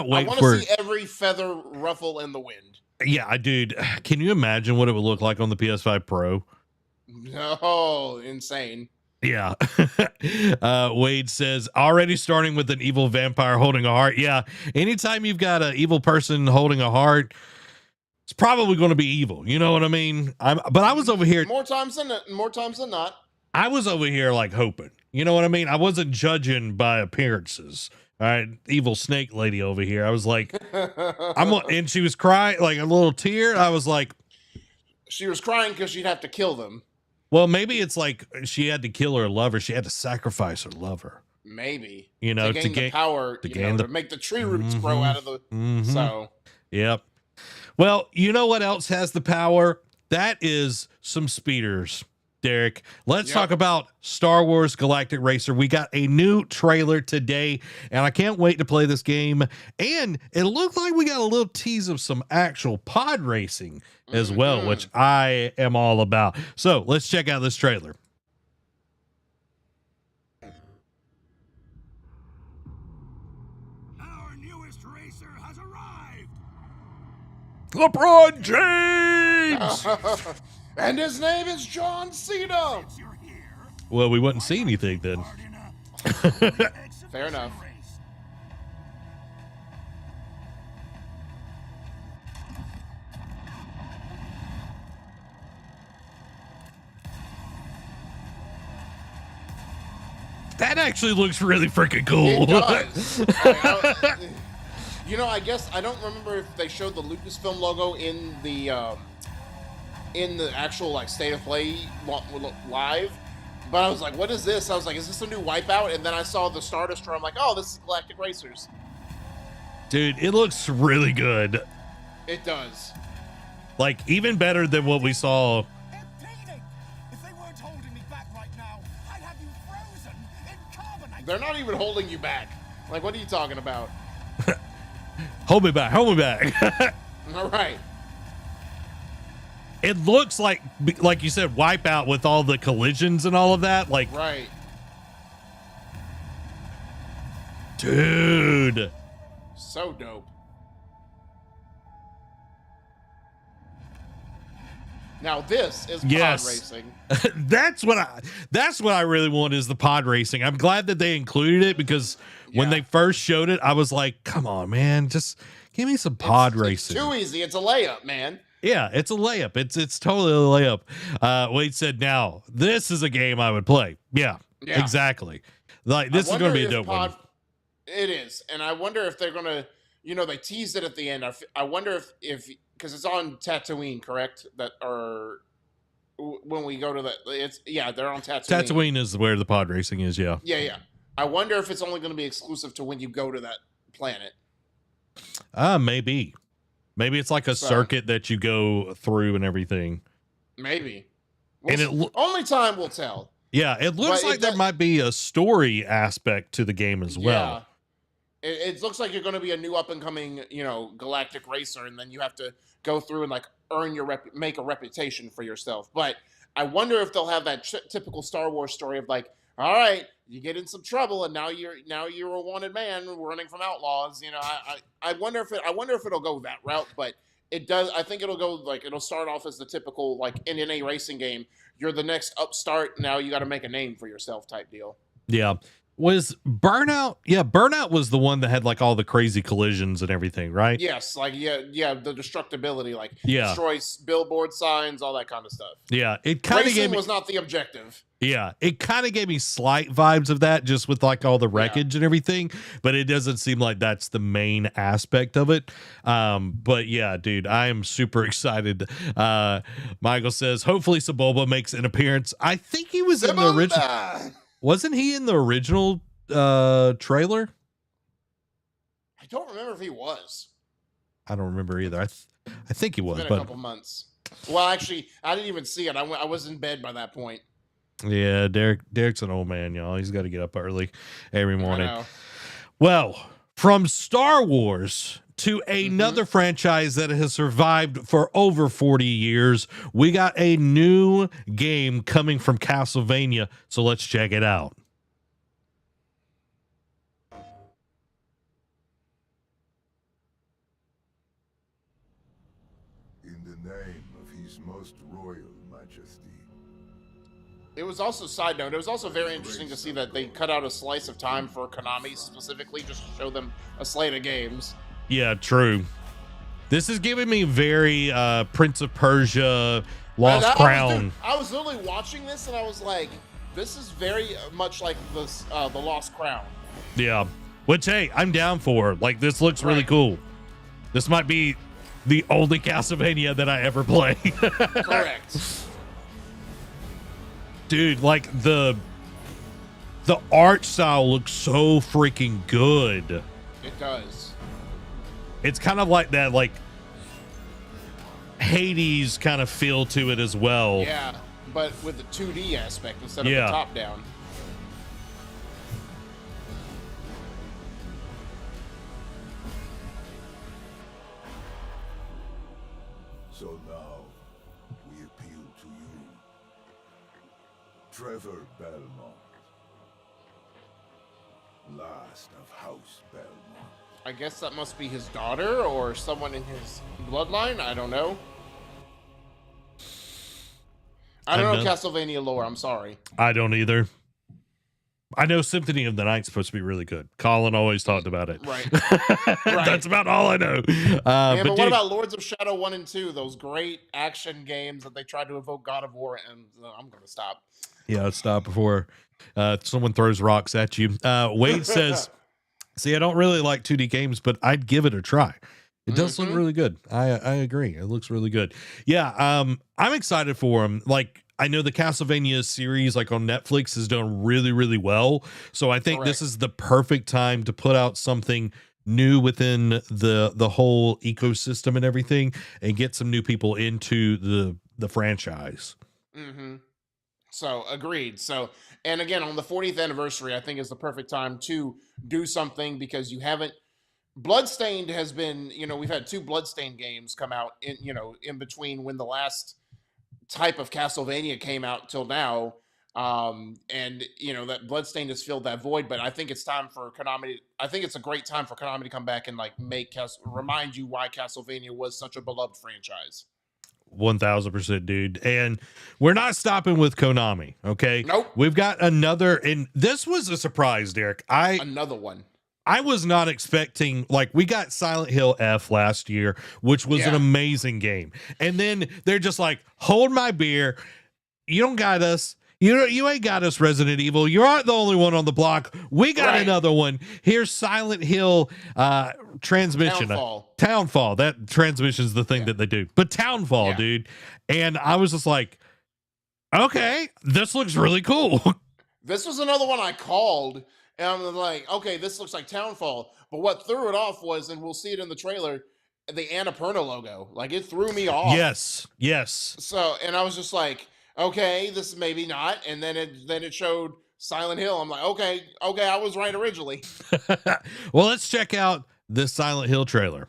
wait I want to see every feather ruffle in the wind. Yeah, dude. Can you imagine what it would look like on the PS5 Pro? No, insane. Yeah. Wade says, already starting with an evil vampire holding a heart. Yeah. Anytime you've got an evil person holding a heart, it's probably going to be evil. You know what I mean? But I was over here. More times than not. I was over here like hoping. You know what I mean? I wasn't judging by appearances. All right, evil snake lady over here. I was like, and she was crying like a little tear. I was like, she was crying because she'd have to kill them. Well, maybe it's like she had to kill her lover. She had to sacrifice her lover. Maybe, to gain the power, to make the tree roots grow out of the. So, yep. Well, you know what else has the power? That is some speeders. Derek, let's talk about Star Wars Galactic Racer. We got a new trailer today, and I can't wait to play this game. And it looked like we got a little tease of some actual pod racing as well, which I am all about. So let's check out this trailer. Our newest racer has arrived. LeBron James! And his name is John Cena. Well, we wouldn't see anything then. Fair enough. That actually looks really freaking cool. It does. I guess I don't remember if they showed the Lucasfilm logo in the actual like state of play live, but I was like, what is this? I was like, is this a new Wipeout? And then I saw the Star Destroyer. I'm like, oh, this is Galactic Racers. Dude, it looks really good. It does. Like, even better than what we saw. If they weren't holding me back right now, I'd have you frozen in carbonite. They're not even holding you back. Like, what are you talking about? Hold me back. All right. It looks like you said, Wipeout with all the collisions and all of that. Like, right. Dude. So dope. Now this is pod Yes. racing. That's what I really want is the pod racing. I'm glad that they included it because when they first showed it, I was like, come on, man, just give me some pod racing. It's too easy. It's a layup, man. Yeah, it's a layup. It's totally a layup. Wade said, now this is a game I would play. Yeah. Exactly. Like this is going to be a dope one. It is. And I wonder if they're going to, they teased it at the end. I wonder if because it's on Tatooine, correct? That or when we go to they're on Tatooine. Tatooine is where the pod racing is. Yeah. Yeah. I wonder if it's only going to be exclusive to when you go to that planet. Maybe it's like a circuit that you go through and everything. Maybe. Only time will tell. Yeah, it looks like there might be a story aspect to the game as well. It looks like you're going to be a new up and coming, galactic racer, and then you have to go through and like earn make a reputation for yourself. But I wonder if they'll have that typical Star Wars story of like, all right, you get in some trouble, and now you're a wanted man running from outlaws. I wonder if it'll go that route, but it does. I think it'll start off as the typical like in any racing game. You're the next upstart. Now you got to make a name for yourself type deal. Yeah. Was Burnout? Yeah, Burnout was the one that had like all the crazy collisions and everything, right? Yes, like the destructibility, like destroys billboard signs, all that kind of stuff. Yeah, it kind of was not the objective. Yeah, it kind of gave me slight vibes of that, just with like all the wreckage and everything, but it doesn't seem like that's the main aspect of it. But yeah, dude, I am super excited. Michael says, hopefully Sebulba makes an appearance. I think he was in the original. Wasn't he in the original trailer? I don't remember if he was. I don't remember either. I think he was. It's been a couple months. Well, actually, I didn't even see it. I was in bed by that point. Yeah, Derek's an old man, y'all. He's got to get up early every morning. Well, from Star Wars to another franchise that has survived for over 40 years, we got a new game coming from Castlevania, so let's check it out. In the name of His Most Royal Majesty. It was also, side note, it was also very interesting to see that they cut out a slice of time for Konami specifically just to show them a slate of games. Yeah, true. This is giving me very Prince of Persia, Lost Crown. I was literally watching this and I was like, this is very much like the Lost Crown. Yeah. Which, hey, I'm down for. Like, this looks really cool. This might be the only Castlevania that I ever play. Correct. Dude, like the art style looks so freaking good. It does. It's kind of like that, like Hades kind of feel to it as well. Yeah, but with the 2D aspect instead of the top down. So now we appeal to you, Trevor Belmont, last of House Belmont. I guess that must be his daughter or someone in his bloodline. I don't know. I don't know Castlevania lore. I'm sorry. I don't either. I know Symphony of the Night's supposed to be really good. Colin always talked about it. Right. That's about all I know. But what about Lords of Shadow 1 and 2? Those great action games that they tried to evoke God of War, and I'm going to stop. Yeah, stop before someone throws rocks at you. Wade says, see, I don't really like 2D games, but I'd give it a try. It does look really good. I agree. It looks really good. Yeah, I'm excited for them. Like, I know the Castlevania series, like on Netflix, is done really, really well. So I think this is the perfect time to put out something new within the whole ecosystem and everything, and get some new people into the franchise. Mm-hmm. So agreed. So, and again, on the 40th anniversary, I think is the perfect time to do something, because you haven't. Bloodstained has been, we've had 2 Bloodstained games come out in between when the last type of Castlevania came out till now. And that Bloodstained has filled that void, but I think it's time for Konami. I think it's a great time for Konami to come back and like remind you why Castlevania was such a beloved franchise. 1000%, dude. And we're not stopping with Konami. Okay. Nope. We've got another, and this was a surprise, Derek. Another one. I was not expecting, like, we got Silent Hill F last year, which was an amazing game. And then they're just like, hold my beer. You don't got us. You ain't got us, Resident Evil. You aren't the only one on the block. We got another one. Here's Silent Hill transmission. Townfall. That transmission is the thing that they do. But Townfall, dude. And I was just like, okay, this looks really cool. This was another one I called. And I'm like, okay, this looks like Townfall. But what threw it off was, and we'll see it in the trailer, the Annapurna logo. Like, it threw me off. Yes. So, and I was just like, okay, this maybe not. And then it showed Silent Hill. I'm like, okay, I was right originally. Well, let's check out this Silent Hill trailer.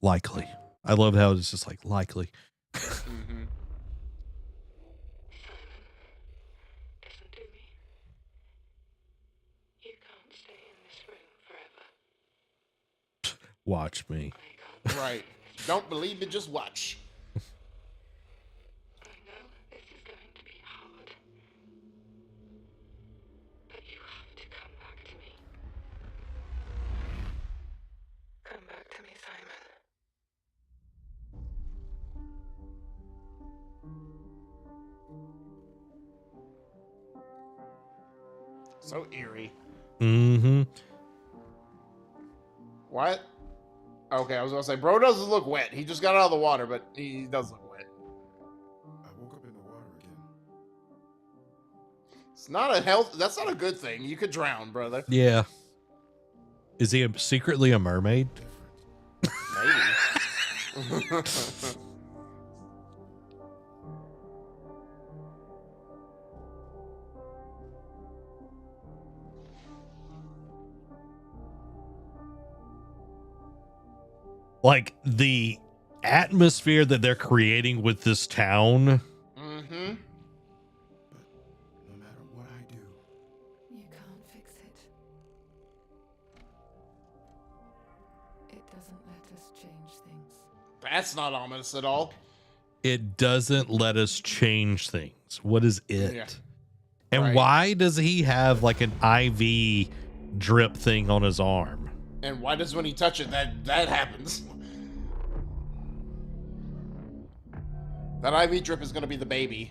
Likely. I love how it's just like likely. Mm-hmm. Listen to me. You can't stay in this room forever. Watch me. Right. Don't believe it, just watch. I know this is going to be hard. But you have to come back to me. Come back to me, Simon. So eerie. Mm-hmm. What? Okay, I was gonna say, bro doesn't look wet. He just got out of the water, but he does look wet. I woke up in the water again. It's not that's not a good thing. You could drown, brother. Yeah. Is he secretly a mermaid? Maybe. Like the atmosphere that they're creating with this town. Mm-hmm. But no matter what I do, You can't fix it. It doesn't let us change things. That's not ominous at all. It doesn't let us change things. What is it? Yeah. And why does he have like an IV drip thing on his arm? And why does when he touch it that happens? That IV drip is gonna be the baby.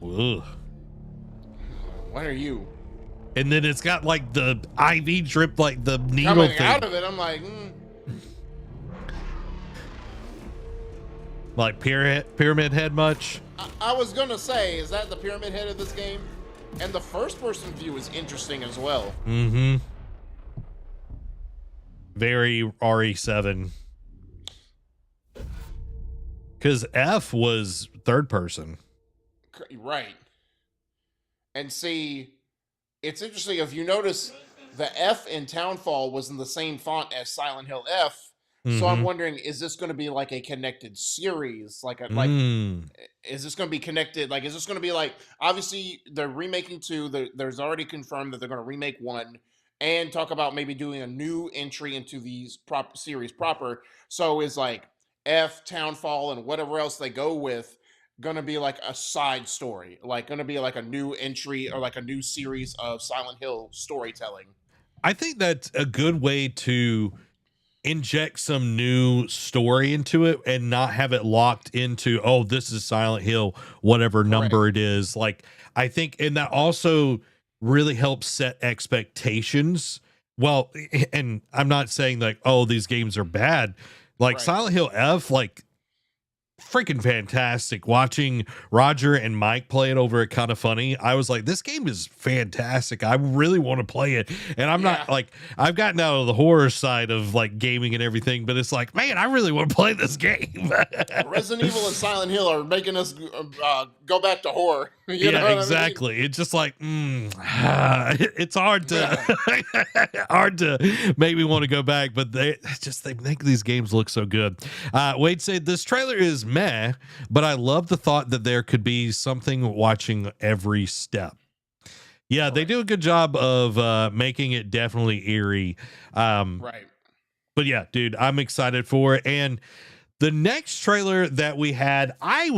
Ugh. What are you? And then it's got like the IV drip, like the needle Coming thing. out of it, I'm like, Like pyramid head much? I was gonna say, is that the pyramid head of this game? And the first person view is interesting as well. Mm-hmm. Very RE7. Because F was third person. Right. And see, it's interesting if you notice the F in Townfall was in the same font as Silent Hill F. So I'm wondering, is this going to be like a connected series? Is this going to be connected? Like, is this going to be like, obviously they're remaking 2. There's already confirmed that they're going to remake 1 and talk about maybe doing a new entry into these series proper. So is like F, Townfall, and whatever else they go with going to be like a side story? Like going to be like a new entry or like a new series of Silent Hill storytelling? I think that's a good way to inject some new story into it and not have it locked into, oh, this is Silent Hill, whatever number it is. Like, I think, and that also really helps set expectations. Well, and I'm not saying like, oh, these games are bad. Like Silent Hill F, like, freaking fantastic. Watching Roger and Mike play it over at Kind of Funny, I was like, this game is fantastic. I really want to play it. And I'm not like, I've gotten out of the horror side of like gaming and everything, but it's like, man, I really want to play this game. Resident Evil and Silent Hill are making us go back to horror. You know what exactly. I mean? It's just like, it's hard to hard to maybe want to go back, but they make these games look so good. Wade said this trailer is meh, but I love the thought that there could be something watching every step. Yeah, they do a good job of making it definitely eerie. Right. But yeah, dude, I'm excited for it. And the next trailer that we had, I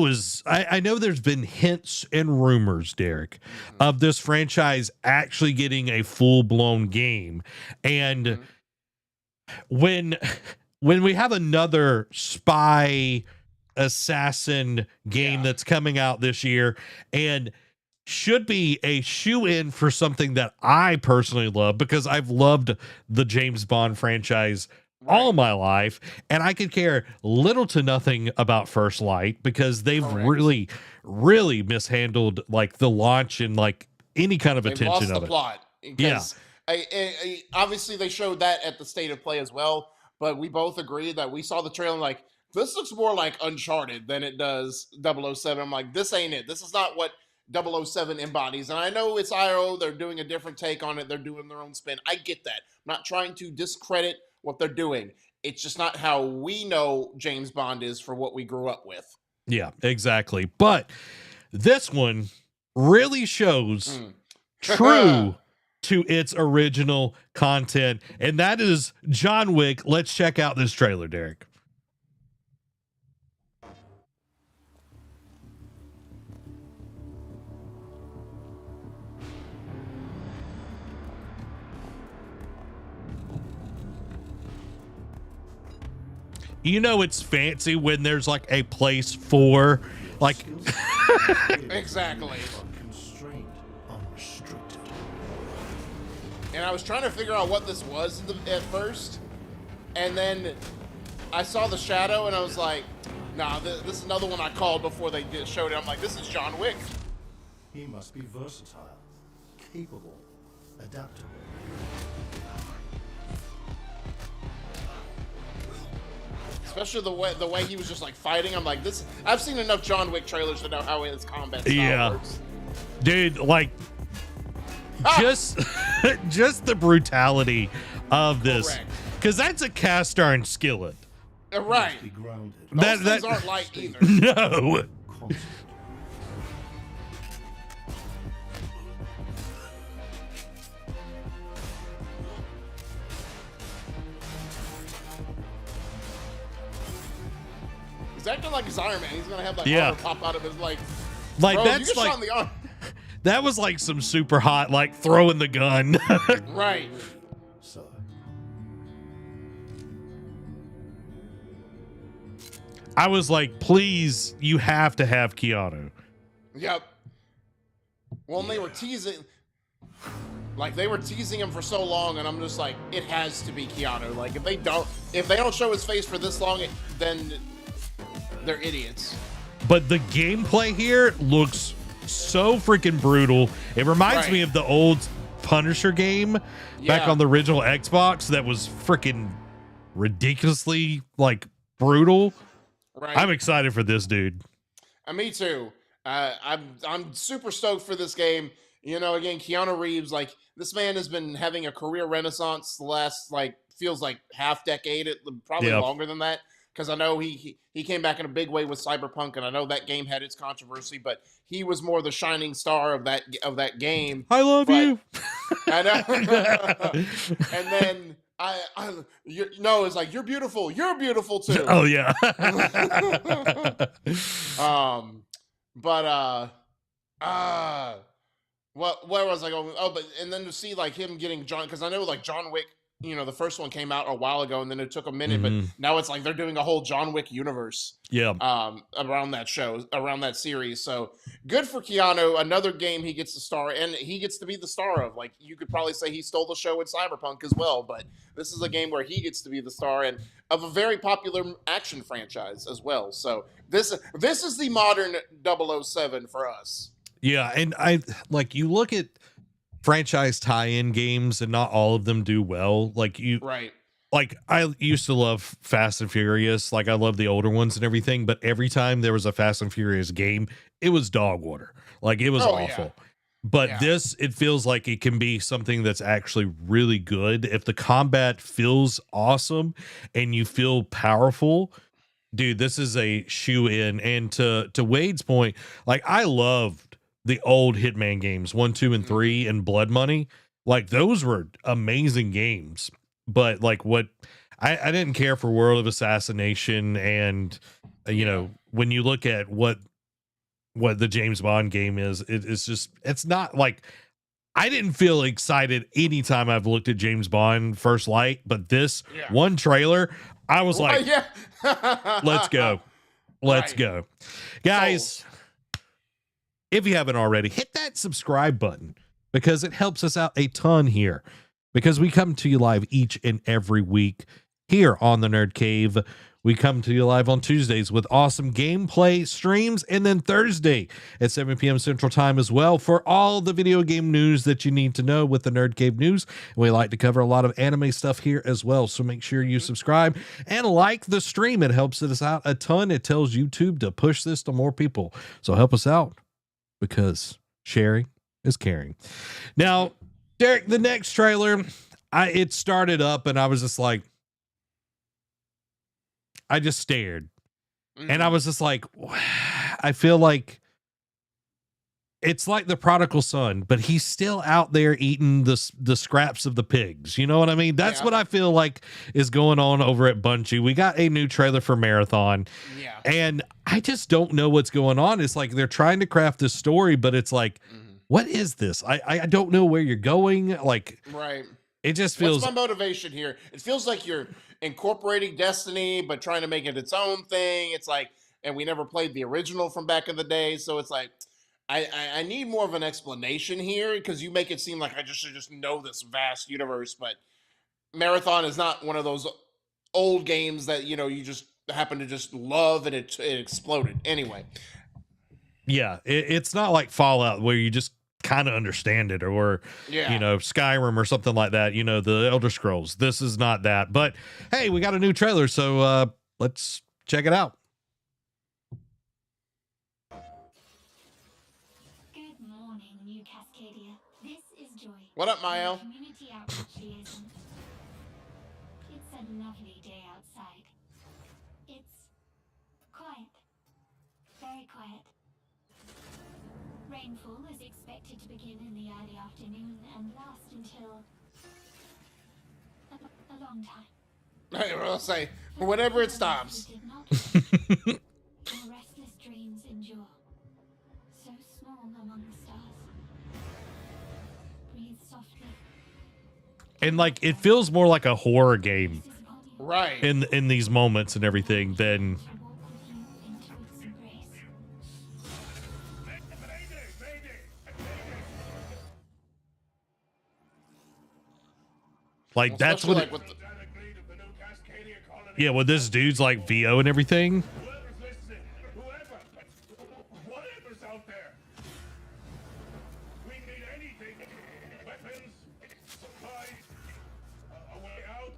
know there's been hints and rumors, Derek, of this franchise actually getting a full-blown game. And when we have another spy assassin game that's coming out this year and should be a shoe-in for something that I personally love, because I've loved the James Bond franchise all my life, and I could care little to nothing about First Light because they've really mishandled like the launch and like any kind of They've attention lost of the it. plot. Because obviously they showed that at the State of Play as well, but we both agreed that we saw the trailer like, this looks more like Uncharted than it does 007. I'm like, this ain't it. This is not what 007 embodies. And I know it's IO, they're doing a different take on it, they're doing their own spin. I get that. I'm not trying to discredit what they're doing. It's just not how we know James Bond is for what we grew up with. Yeah, exactly. But this one really shows true to its original content, and that is John Wick. Let's check out this trailer, Derek. You know it's fancy when there's like a place for like exactly. Constrained, unrestricted. And I was trying to figure out what this was at first, and then I saw the shadow and I was like, nah, this is another one I called before they showed it. I'm like, this is John Wick. He must be versatile, capable, adaptable. Especially the way he was just like fighting. I'm like, this. I've seen enough John Wick trailers to know how his combat style works. Dude, like just the brutality of this, because that's a cast iron skillet. Right. Be grounded. Those things aren't light either. No. Constant. He's acting like his Iron Man. He's gonna have like armor pop out of his like. Like Bro, that's you get like shot in the arm. that was like some super hot like throwing the gun. Right. So, I was like, please, you have to have Keanu. Yep. Well, and they were teasing. Like they were teasing him for so long, and I'm just like, it has to be Keanu. Like if they don't show his face for this long, then they're idiots. But the gameplay here looks so freaking brutal. It reminds me of the old Punisher game back on the original Xbox that was freaking ridiculously like brutal. Right. I'm excited for this, dude. Me too. I'm super stoked for this game. You know, again, Keanu Reeves, like this man has been having a career renaissance the last like feels like half decade, probably longer than that. Because I know he came back in a big way with Cyberpunk, and I know that game had its controvery, but he was more the shining star of that game. I love you. I know. And then it's like you're beautiful. You're beautiful too. Oh yeah. Where was I going? Oh, and then to see like him getting John, because I know like John Wick, you know, the first one came out a while ago, and then it took a minute, but now it's like they're doing a whole John Wick universe. Yeah. Around that series. So good for Keanu. Another game he gets to star, and he gets to be the star of. Like you could probably say he stole the show in Cyberpunk as well, but this is a game where he gets to be the star and of a very popular action franchise as well. So this is the modern 007 for us. Yeah, and I like you look at franchise tie-in games and not all of them do well. Like I used to love Fast and Furious. Like I love the older ones and everything, but every time there was a Fast and Furious game, it was dog water. Like it was awful. Yeah. But this, it feels like it can be something that's actually really good. If the combat feels awesome and you feel powerful, dude, this is a shoe in. And to Wade's point, like I loved the old Hitman games 1, 2, and 3 and Blood Money. Like those were amazing games. But like what I didn't care for World of Assassination, and you know, when you look at what the James Bond game is, it's not like, I didn't feel excited anytime I've looked at James Bond First Light, but this one trailer, I was like, let's go. Let's go. Guys, if you haven't already, hit that subscribe button because it helps us out a ton here, because we come to you live each and every week here on the Nerd Cave. We come to you live on Tuesdays with awesome gameplay streams, and then Thursday at 7 p.m. Central Time as well for all the video game news that you need to know with the Nerd Cave News. We like to cover a lot of anime stuff here as well, so make sure you subscribe and like the stream. It helps us out a ton. It tells YouTube to push this to more people. So help us out, because sharing is caring. Now, Derek, the next trailer, it started up and I was just like, I just stared, and I was just like, I feel like it's like the prodigal son, but he's still out there eating the scraps of the pigs. You know what I mean? That's what I feel like is going on over at Bungie. We got a new trailer for Marathon, and I just don't know what's going on. It's like they're trying to craft this story, but it's like, what is this? I don't know where you're going. Like, it just feels. What's my motivation here? It feels like you're incorporating Destiny, but trying to make it its own thing. It's like, and we never played the original from back in the day, so it's like, I need more of an explanation here, because you make it seem like I should just know this vast universe. But Marathon is not one of those old games that, you know, you just happen to just love and it exploded anyway. Yeah, it's not like Fallout where you just kind of understand it, or you know, Skyrim or something like that, you know, the Elder Scrolls. This is not that, but hey, we got a new trailer, so let's check it out. Good morning, New Cascadia. This is Joy. What up, Mayo? Community outreach liaison. It's a lovely day outside. It's quiet. Very quiet. Rainfall is expected to begin in the early afternoon and last until a long time. I'll say, whenever it stops. Your restless dreams endure. So small among the stars. Breathe softly. And like, it feels more like a horror game, right, in these moments and everything than. Like, that's what like yeah, well, this dude's like VO and everything. Whatever's out there. We need anything. Weapons, supplies, a way out,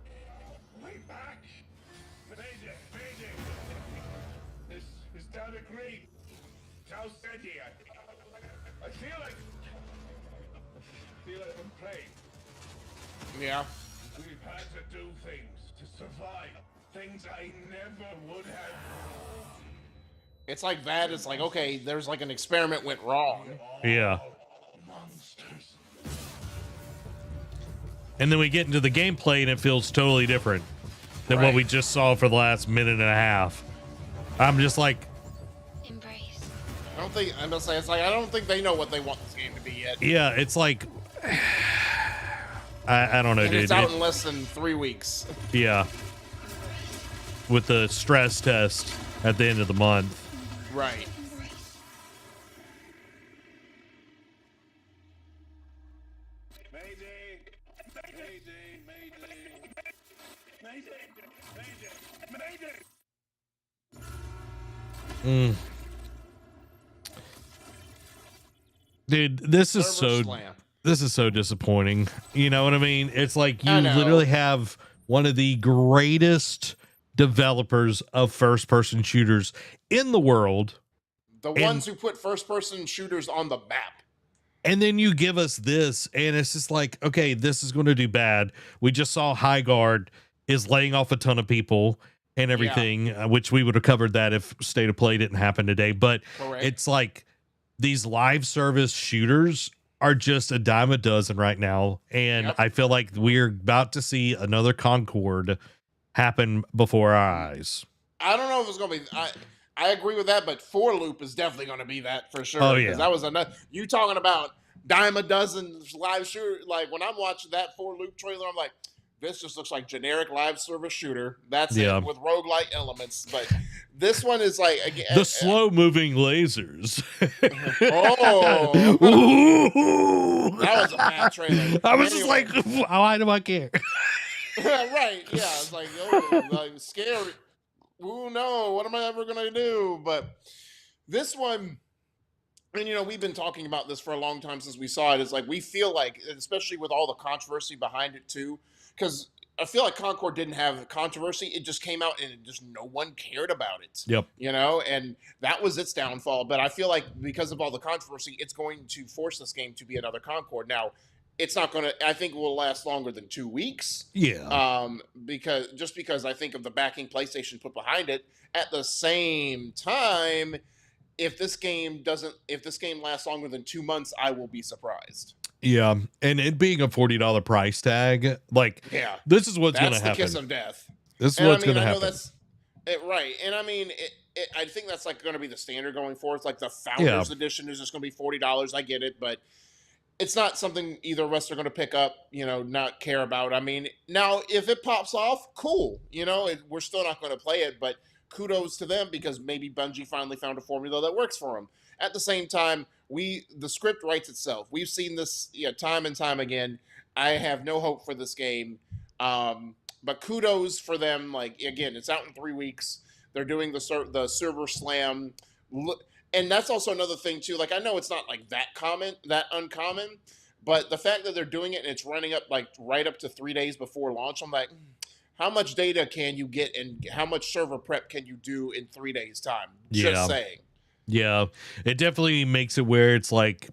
way back. Mayday, mayday. This is Data Green. Tau Ceti. I feel like I'm playing. Yeah. We've had to do things to survive. Things I never would have. It's like that. It's like, okay, there's like an experiment went wrong. Yeah. Monsters. And then we get into the gameplay and it feels totally different than what we just saw for the last minute and a half. I'm just like, Embrace. I don't think, I'm gonna say, it's like, I don't think they know what they want this game to be yet. yeah, it's like, I don't know, And dude. it's out in less than 3 weeks. Yeah. With the stress test at the end of the month. Right. Mayday. Mayday. Mayday. Mayday. Mayday. Dude, this is Server slam. this is so disappointing. You know what I mean? It's like you I know. literally have one of the greatest developers of first-person shooters in the world. The ones who put first-person shooters on the map. And then you give us this, and it's just like, okay, this is going to do bad. We just saw High Guard is laying off a ton of people and everything, which we would have covered that if State of Play didn't happen today. But Correct. it's like these live service shooters are just a dime a dozen right now. And I feel like we're about to see another Concord happen before our eyes. I don't know if it's gonna be. I agree with that, but 4 Loop is definitely gonna be that for sure. Oh, yeah. Because that was another. You talking about dime a dozen live shooter? Like when I'm watching that 4 Loop trailer, I'm like, this just looks like generic live service shooter. That's it with roguelike elements. But this one is like again, The slow moving lasers. Oh, Ooh. that was a bad trailer. I was just like, why do I care? Right? Yeah, it's like, oh, like scary. Ooh, no, what am I ever gonna do? But this one, and you know, we've been talking about this for a long time since we saw it. It's like we feel like, especially with all the controversy behind it too, because I feel like Concord didn't have controversy. It just came out and just no one cared about it. Yep. You know, and that was its downfall. But I feel like because of all the controversy, it's going to force this game to be another Concord. Now, it's not going to, I think it will last longer than 2 weeks. Yeah. Because I think of the backing PlayStation put behind it. At the same time, if this game lasts longer than 2 months, I will be surprised. Yeah. And it being a $40 price tag, like, this is what's going to happen. That's the kiss of death. This is what's going to happen. That's it, right. And I mean, I think that's like going to be the standard going forth. Like the Founders Edition is just going to be $40. I get it, but it's not something either of us are going to pick up, you know, not care about. I mean, now if it pops off, cool. You know, we're still not going to play it, but kudos to them because maybe Bungie finally found a formula that works for them. At the same time, the script writes itself. We've seen this time and time again. I have no hope for this game. But kudos for them. Like, again, it's out in 3 weeks. They're doing the server slam. And that's also another thing too. Like, I know it's not like that uncommon, but the fact that they're doing it and it's running up like right up to 3 days before launch, I'm like, how much data can you get and how much server prep can you do in 3 days time? Just saying. Yeah, it definitely makes it where it's like,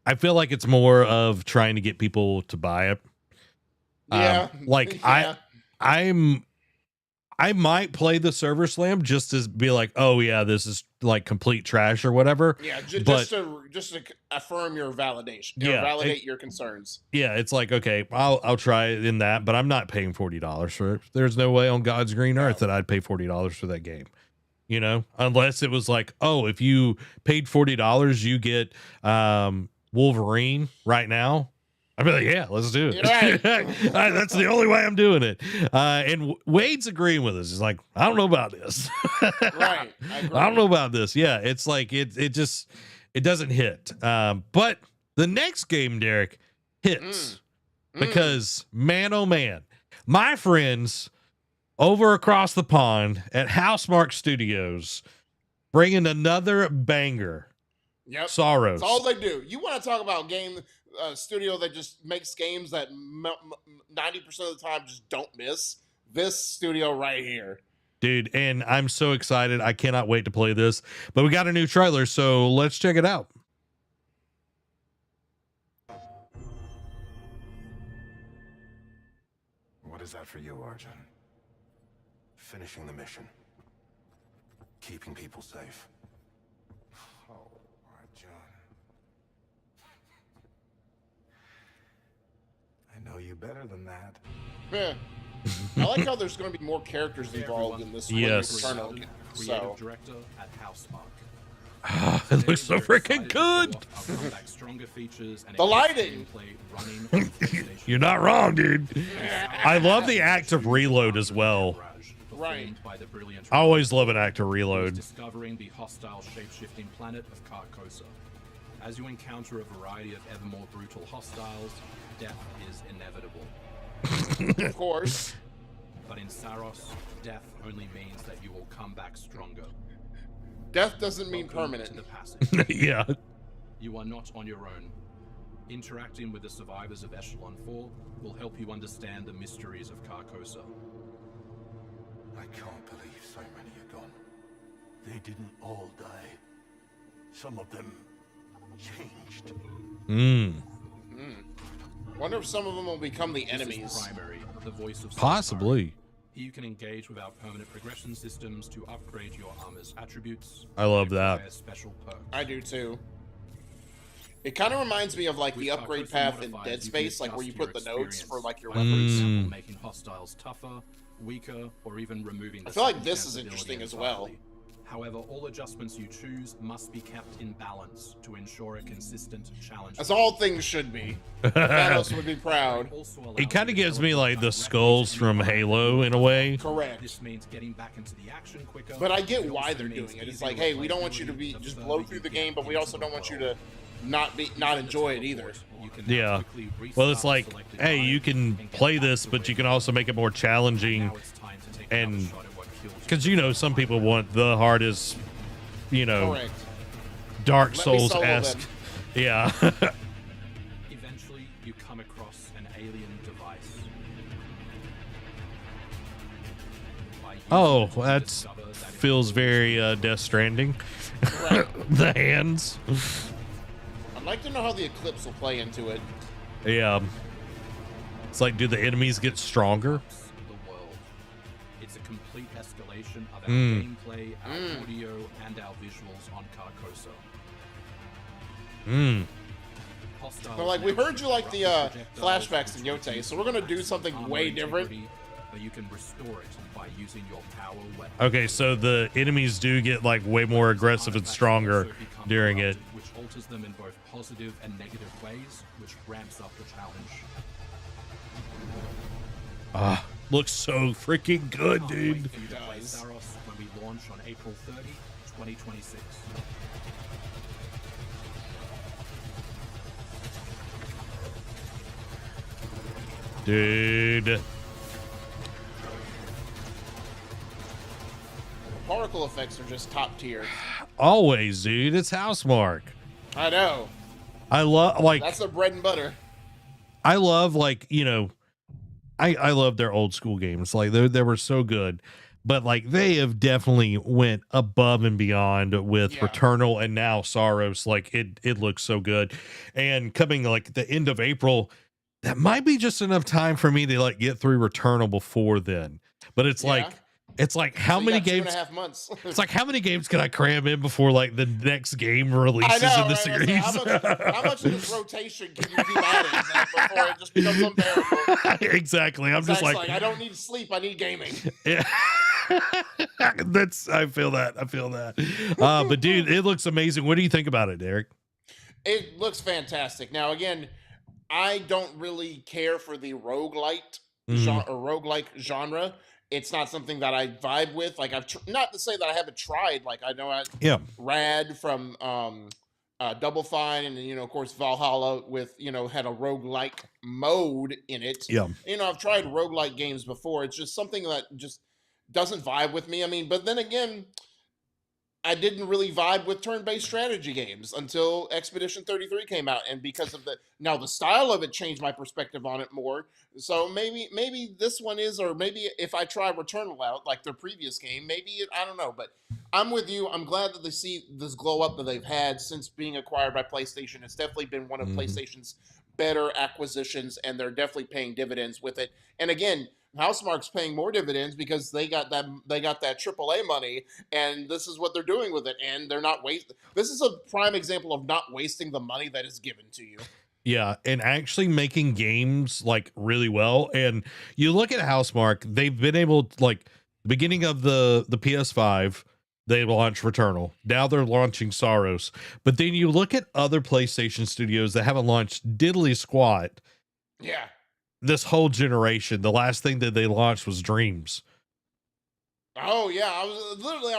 I feel like it's more of trying to get people to buy it. Yeah. I might play the server slam just to be like, oh yeah, this is like complete trash or whatever. Yeah, just to affirm your validation. Validate your concerns. Yeah, it's like, okay, I'll try it in that, but I'm not paying $40 for it. There's no way on God's green earth that I'd pay $40 for that game. You know, unless it was like, oh, if you paid $40, you get Wolverine right now. I'd be like, yeah, let's do it. Right. That's the only way I'm doing it. And Wade's agreeing with us. He's like, I don't know about this. Right. I don't know about this. Yeah, it's like it doesn't hit. But the next game, Derek, hits because man, oh man, my friends over across the pond at Housemark Studios bringing another banger. Yep. Sorrows. That's all they do. You want to talk about game studio that just makes games that 90% of the time just don't miss? This studio right here. Dude, and I'm so excited. I cannot wait to play this. But we got a new trailer, so let's check it out. What is that for you, Arjun? Finishing the mission. Keeping people safe. Oh, Arjun. I know you better than that. Yeah. I like how there's going to be more characters involved in this. Yes. So. Director at Housemark. It looks so freaking good. The lighting. You're not wrong, dude. I love the active reload as well. Right. I always love an active reload. Discovering the hostile shape-shifting planet of Carcosa. As you encounter a variety of ever more brutal hostiles, death is inevitable. Of course. But in Saros, death only means that you will come back stronger. Death doesn't mean permanent. To the passage. Yeah. You are not on your own. Interacting with the survivors of Echelon 4 will help you understand the mysteries of Carcosa. I can't believe so many are gone. They didn't all die. Some of them changed. Wonder if some of them will become the enemies. Primary, the voice of Possibly. You can engage with our permanent progression systems to upgrade your armor's attributes. I love that. Special perks. I do too. It kind of reminds me of like the With upgrade Carcosa path in modifiers, Dead you can Space, like where adjust you your put the nodes for experience, like your by, for weapons. example, making hostiles tougher, weaker, or even removing the I feel like second this chance is ability interesting as well. entirely. However, all adjustments you choose must be kept in balance to ensure a consistent challenge. As all things should be. Thanos would be proud. It kind of gives me like the skulls from Halo in a way. Correct. This means getting back into the action quicker. But I get why they're doing it. It's like, hey, we don't want you to be just blow through the game, but we also don't want you to not enjoy it either. Yeah. Well, it's like, hey, you can play this, but you can also make it more challenging. And because, you know, some people want the hardest, you know, Correct. Dark Let me solo Souls-esque. them. Yeah. Eventually, you come across an alien device. Oh, that feels very Death Stranding. Right. The hands. I'd like to know how the Eclipse will play into it. Yeah. It's like, do the enemies get stronger? The world. It's a complete escalation of our gameplay, our audio, and our visuals on Carcosa. They're like, we heard you like the flashbacks in Yote, so we're gonna do something way different. But you can restore it by using your power weapon. Okay, so the enemies do get like way more aggressive and stronger during it. Which alters them in both positive and negative ways, which ramps up the challenge. Looks so freaking good, Can't dude. wait for you to play Saros when we launch on April 30, 2026. Dude. Particle effects are just top tier. Always, dude. It's Housemarque. I know. I love, like, That's their bread and butter. I love, like, you know, I love their old school games. Like, they were so good. But, like, they have definitely went above and beyond with Returnal and now Saros. Like, it looks so good. And coming, like, the end of April, that might be just enough time for me to, like, get through Returnal before then. But it's like, how So you many got games? 2.5 months. It's like, how many games can I cram in before, like, the next game releases I know, in the right? series? How much of this rotation can you keep adding before it just becomes unbearable? Exactly. I'm just Zach's like, I don't need sleep. I need gaming. yeah. I feel that. But dude, it looks amazing. What do you think about it, Derek? It looks fantastic. Now, again, I don't really care for the roguelite genre, or roguelike genre. It's not something that I vibe with. Like, not to say that I haven't tried. Like, I know Rad from Double Fine, and you know, of course, Valhalla with, you know, had a roguelike mode in it. Yeah. You know, I've tried roguelike games before. It's just something that just doesn't vibe with me. I mean, but then again, I didn't really vibe with turn-based strategy games until Expedition 33 came out, and because of the style of it changed my perspective on it more. So maybe this one is, or maybe if I try Returnal out, like their previous game, I don't know. But I'm with you. I'm glad that they see this glow up that they've had since being acquired by PlayStation. It's definitely been one of PlayStation's better acquisitions, and they're definitely paying dividends with it. And again, Housemarque's paying more dividends because they got that AAA money, and this is what they're doing with it, and they're not wasting. This is a prime example of not wasting the money that is given to you. Yeah, and actually making games like really well. And you look at Housemarque, they've been able to, like, the beginning of the PS5, they launched Returnal. Now they're launching Saros. But then you look at other PlayStation studios that haven't launched diddly squat. Yeah. This whole generation, the last thing that they launched was Dreams. Oh yeah, I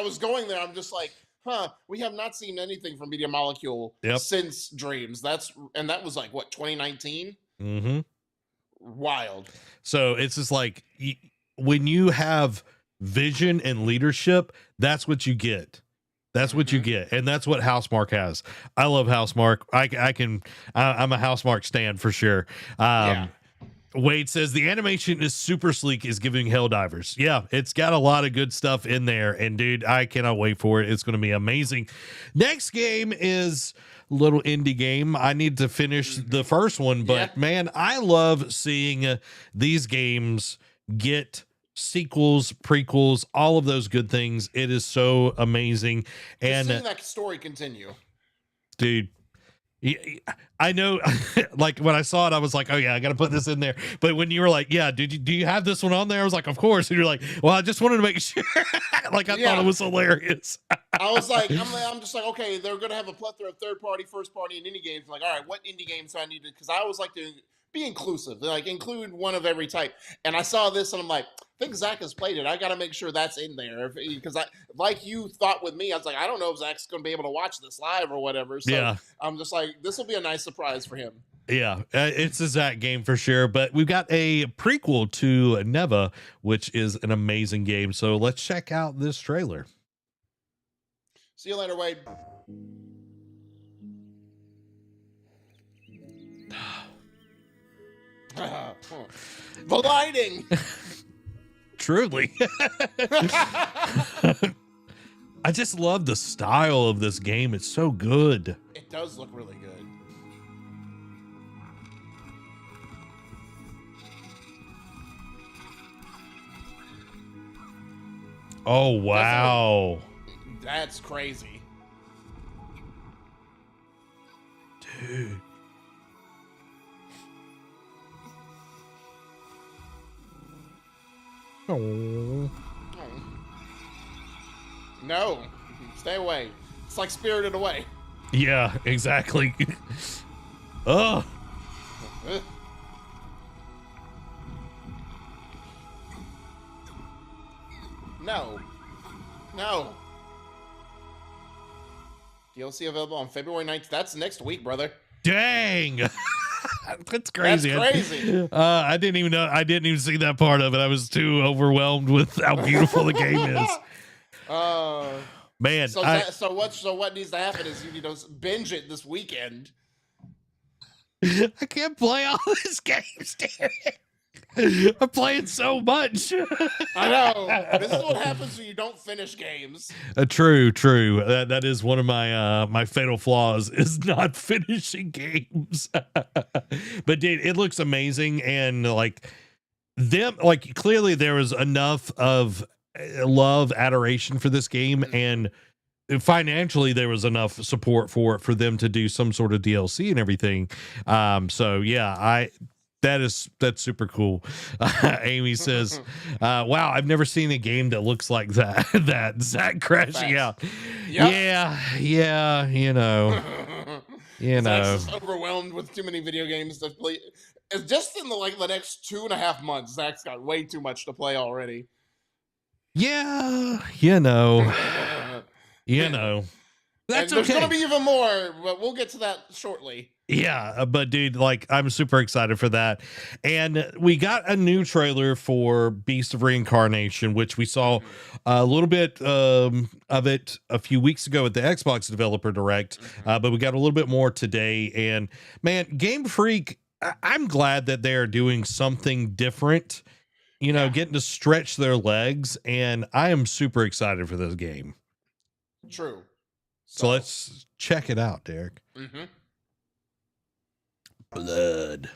was going there. I'm just like, we have not seen anything from Media Molecule since Dreams. That was like what, 2019? Mm-hmm. Wild. So it's just like, when you have vision and leadership, that's what you get. That's what you get, and that's what Housemarque has. I love Housemarque. I'm a Housemarque stan for sure. Wade says the animation is super sleek, is giving Helldivers. Yeah, it's got a lot of good stuff in there, and dude, I cannot wait for it. It's going to be amazing. Next game is a little indie game. I need to finish the first one, but man, I love seeing these games get sequels, prequels, all of those good things. It is so amazing. And seeing that story continue. Dude, Yeah, I know. Like when I saw it, I was like, "Oh yeah, I got to put this in there." But when you were like, "Yeah, do you have this one on there?" I was like, "Of course." And you're like, "Well, I just wanted to make sure." Like I thought it was hilarious. I was like, I'm just like, okay, they're gonna have a plethora of third party, first party, and indie games. I'm like, all right, what indie games do I need to? Because I always like to be inclusive, like include one of every type. And I saw this, and I'm like, I think Zach has played it. I got to make sure that's in there because I, like you thought with me, I was like, I don't know if Zach's gonna be able to watch this live or whatever. So Yeah. I'm just like, this will be a nice surprise for him. Yeah, it's a Zach game for sure. But we've got a prequel to Neva, which is an amazing game. So let's check out this trailer. See you later, Wade. The lighting. Truly. I just love the style of this game. It's so good. It does look really good. Oh, wow. That's crazy. Dude. Oh. No, stay away. It's like Spirited Away. Yeah, exactly. Oh. No. No. DLC available on February 9th. That's next week, brother. Dang. That's crazy. That's crazy. I didn't even know. I didn't even see that part of it. I was too overwhelmed with how beautiful the game is. Man. So what needs to happen is you need to binge it this weekend. I can't play all these games, Derek. I'm playing so much. I know. This is what happens when you don't finish games. True. That is one of my my fatal flaws is not finishing games. But dude, it looks amazing, and like clearly there was enough of love, adoration for this game, and financially there was enough support for them to do some sort of DLC and everything. So yeah, that's super cool. Amy says, wow, I've never seen a game that looks like that. That Zach crashing out. Yep. Yeah, you know. Zach's just overwhelmed with too many video games to play. It's just in the next 2.5 months, Zach's got way too much to play already. Yeah, you know. That's there's okay. gonna be even more, but we'll get to that shortly. Yeah, but dude, I'm super excited for that. And we got a new trailer for Beast of Reincarnation, which we saw a little bit of it a few weeks ago at the Xbox Developer Direct, but we got a little bit more today. And man, Game Freak, I'm glad that they're doing something different, getting to stretch their legs, and I am super excited for this game. True. So let's check it out, Derek. Mm-hmm. Blood.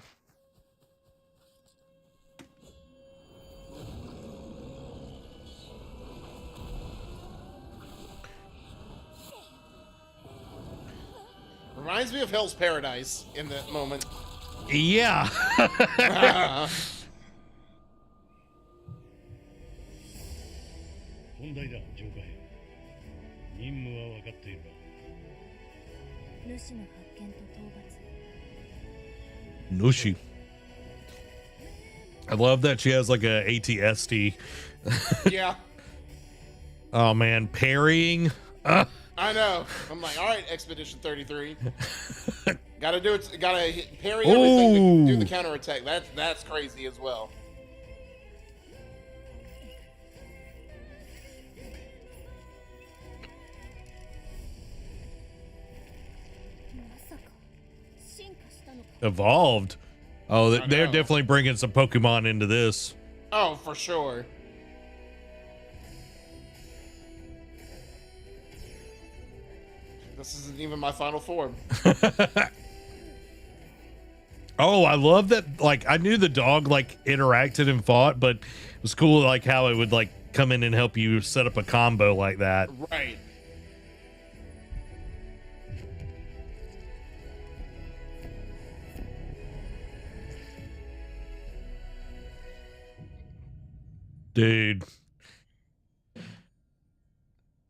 Reminds me of Hell's Paradise in that moment. Yeah. Nushi. I love that she has like a ATST. Yeah. Oh man, parrying. I know. I'm like, all right, Expedition 33. Gotta do it. Gotta parry everything to do the counterattack. That's crazy as well. Evolved. Oh, they're definitely bringing some Pokemon into this. Oh, for sure. This isn't even my final form. Oh, I love that. Like, I knew the dog interacted and fought, but it was cool how it would come in and help you set up a combo like that. Right. Dude.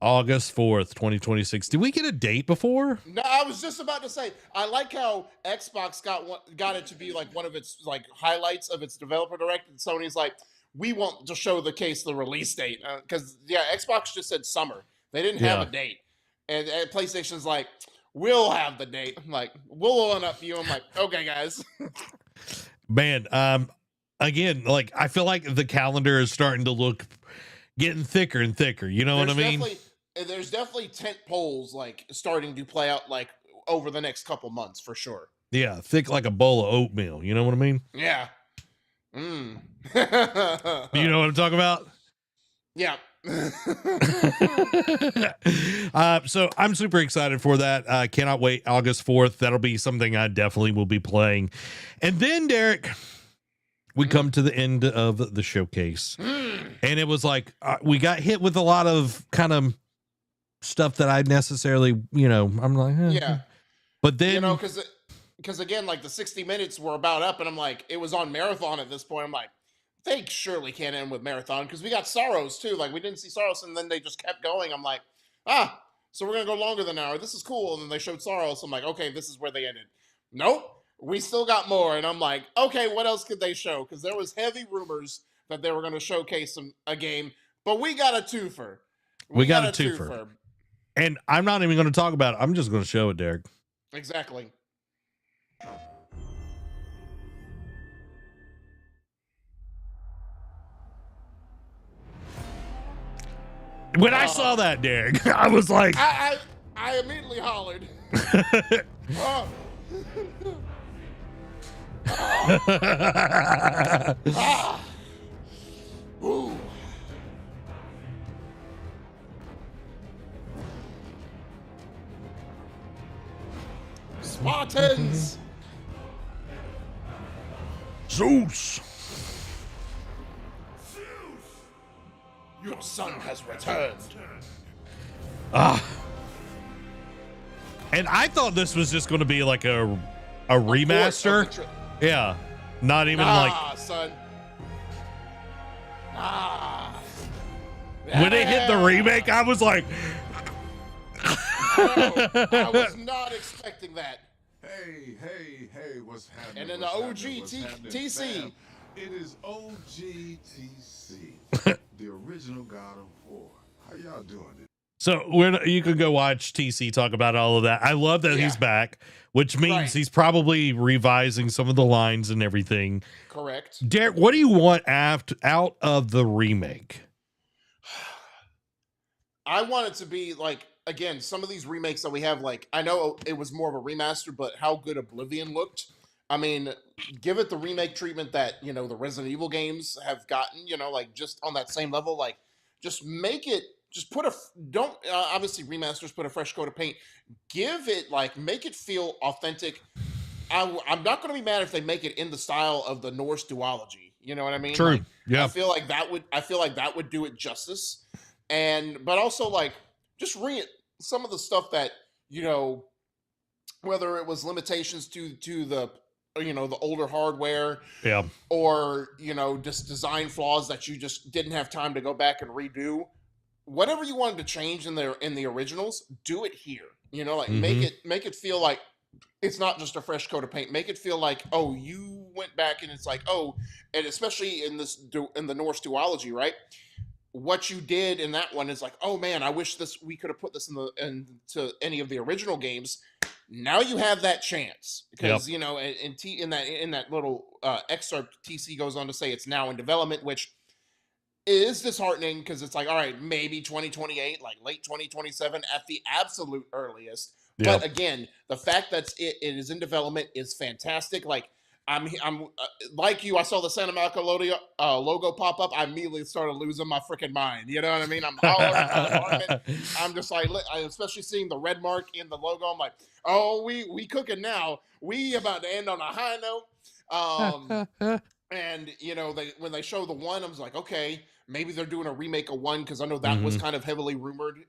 August 4th, 2026. Did we get a date before? No, I was just about to say, I like how Xbox got it to be like one of its like highlights of its developer direct, and Sony's like, we want to show the case the release date, because Xbox just said summer. They didn't have a date, and PlayStation's like, we'll have the date. I'm like, we'll one up you. I'm like, okay, guys. Man, again, like I feel like the calendar is starting to look getting thicker and thicker. You know what I mean? There's definitely tent poles like starting to play out like over the next couple months for sure. Yeah, thick like a bowl of oatmeal. You know what I mean? Yeah. You know what I'm talking about? Yeah. So I'm super excited for that. Cannot wait. August 4th. That'll be something I definitely will be playing. And then, Derek, we come to the end of the showcase. And it was like we got hit with a lot of kind of stuff that I necessarily, I'm like, yeah. But then, because again, like the 60 minutes were about up, and I'm like, it was on marathon at this point. I'm like, they surely can't end with marathon because we got Sorrows too. Like we didn't see Sorrows, and then they just kept going. I'm like, so we're gonna go longer than an hour. This is cool. And then they showed Sorrows. I'm like, okay, this is where they ended. Nope, we still got more. And I'm like, okay, what else could they show? Because there was heavy rumors that they were going to showcase a game, but we got a twofer. We got a twofer. And I'm not even going to talk about it. I'm just going to show it, Derek. Exactly. When I saw that, Derek, I was like, I immediately hollered. Ooh. Spartans! Zeus! Your son has returned. And I thought this was just going to be like a remaster. Yeah. Not even son. When they hit the remake, I was like, I was not expecting that. Hey, what's happening? And in the OG TC. It is OGTC, the original God of War. How y'all doing it? So you can go watch TC talk about all of that. I love that he's back, which means he's probably revising some of the lines and everything. Correct. Derek, what do you want out of the remake? I want it to be like, again, some of these remakes that we have, like, I know it was more of a remaster, but how good Oblivion looked. I mean, give it the remake treatment that, the Resident Evil games have gotten, like just on that same level, like just make it, just put obviously remasters, put a fresh coat of paint, give it like, make it feel authentic. I'm not going to be mad if they make it in the style of the Norse duology. You know what I mean? True. Like, Yeah. I feel like that would do it justice. But also like just some of the stuff that, whether it was limitations to the, the older hardware, or, just design flaws that you just didn't have time to go back and redo, whatever you wanted to change in the originals, do it here, make it feel like it's not just a fresh coat of paint. Make it feel like, oh, you went back and it's like, oh, and especially in the Norse duology, right? What you did in that one is like, oh man, I wish we could have put this into any of the original games. Now you have that chance because in that little excerpt, TC goes on to say it's now in development, which is disheartening because it's like, all right, maybe 2028, like late 2027 at the absolute earliest. Yep. But again, the fact that it is in development is fantastic. Like I'm like you. I saw the Santa Monica logo pop up. I immediately started losing my freaking mind. You know what I mean? I'm hollering. I'm just like, especially seeing the red mark in the logo. I'm like, oh, we cooking now. We about to end on a high note. And when they show the one, I was like, okay, maybe they're doing a remake of 1 because I know that was kind of heavily rumored,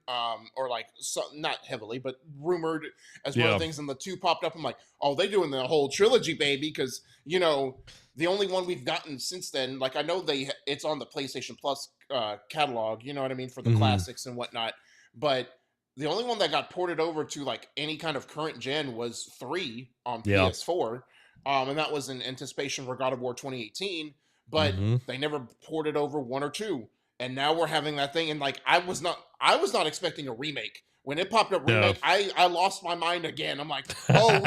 or like not heavily, but rumored as one of the things. And the 2 popped up. I'm like, oh, they're doing the whole trilogy, baby, because the only one we've gotten since then, like I know it's on the PlayStation Plus catalog, you know what I mean, for the classics and whatnot, but the only one that got ported over to like any kind of current gen was 3 on PS4, and that was in anticipation for God of War 2018. But they never ported over 1 or 2, and now we're having that thing. And like I was not expecting a remake when it popped up. Remake, I lost my mind again. I'm like, oh,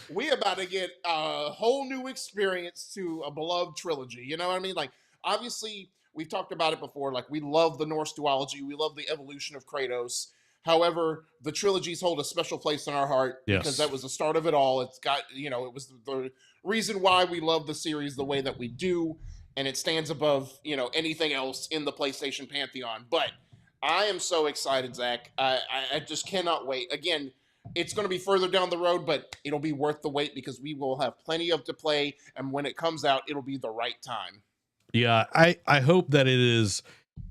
we about to get a whole new experience to a beloved trilogy. You know what I mean? Like obviously we've talked about it before. Like we love the Norse duology, we love the evolution of Kratos. However, the trilogies hold a special place in our heart because that was the start of it all. It's got, it was the reason why we love the series the way that we do, and it stands above, anything else in the PlayStation pantheon. But I am so excited, Zach. I just cannot wait. Again, it's going to be further down the road, but it'll be worth the wait because we will have plenty of to play, and when it comes out, it'll be the right time. Yeah, I hope that it is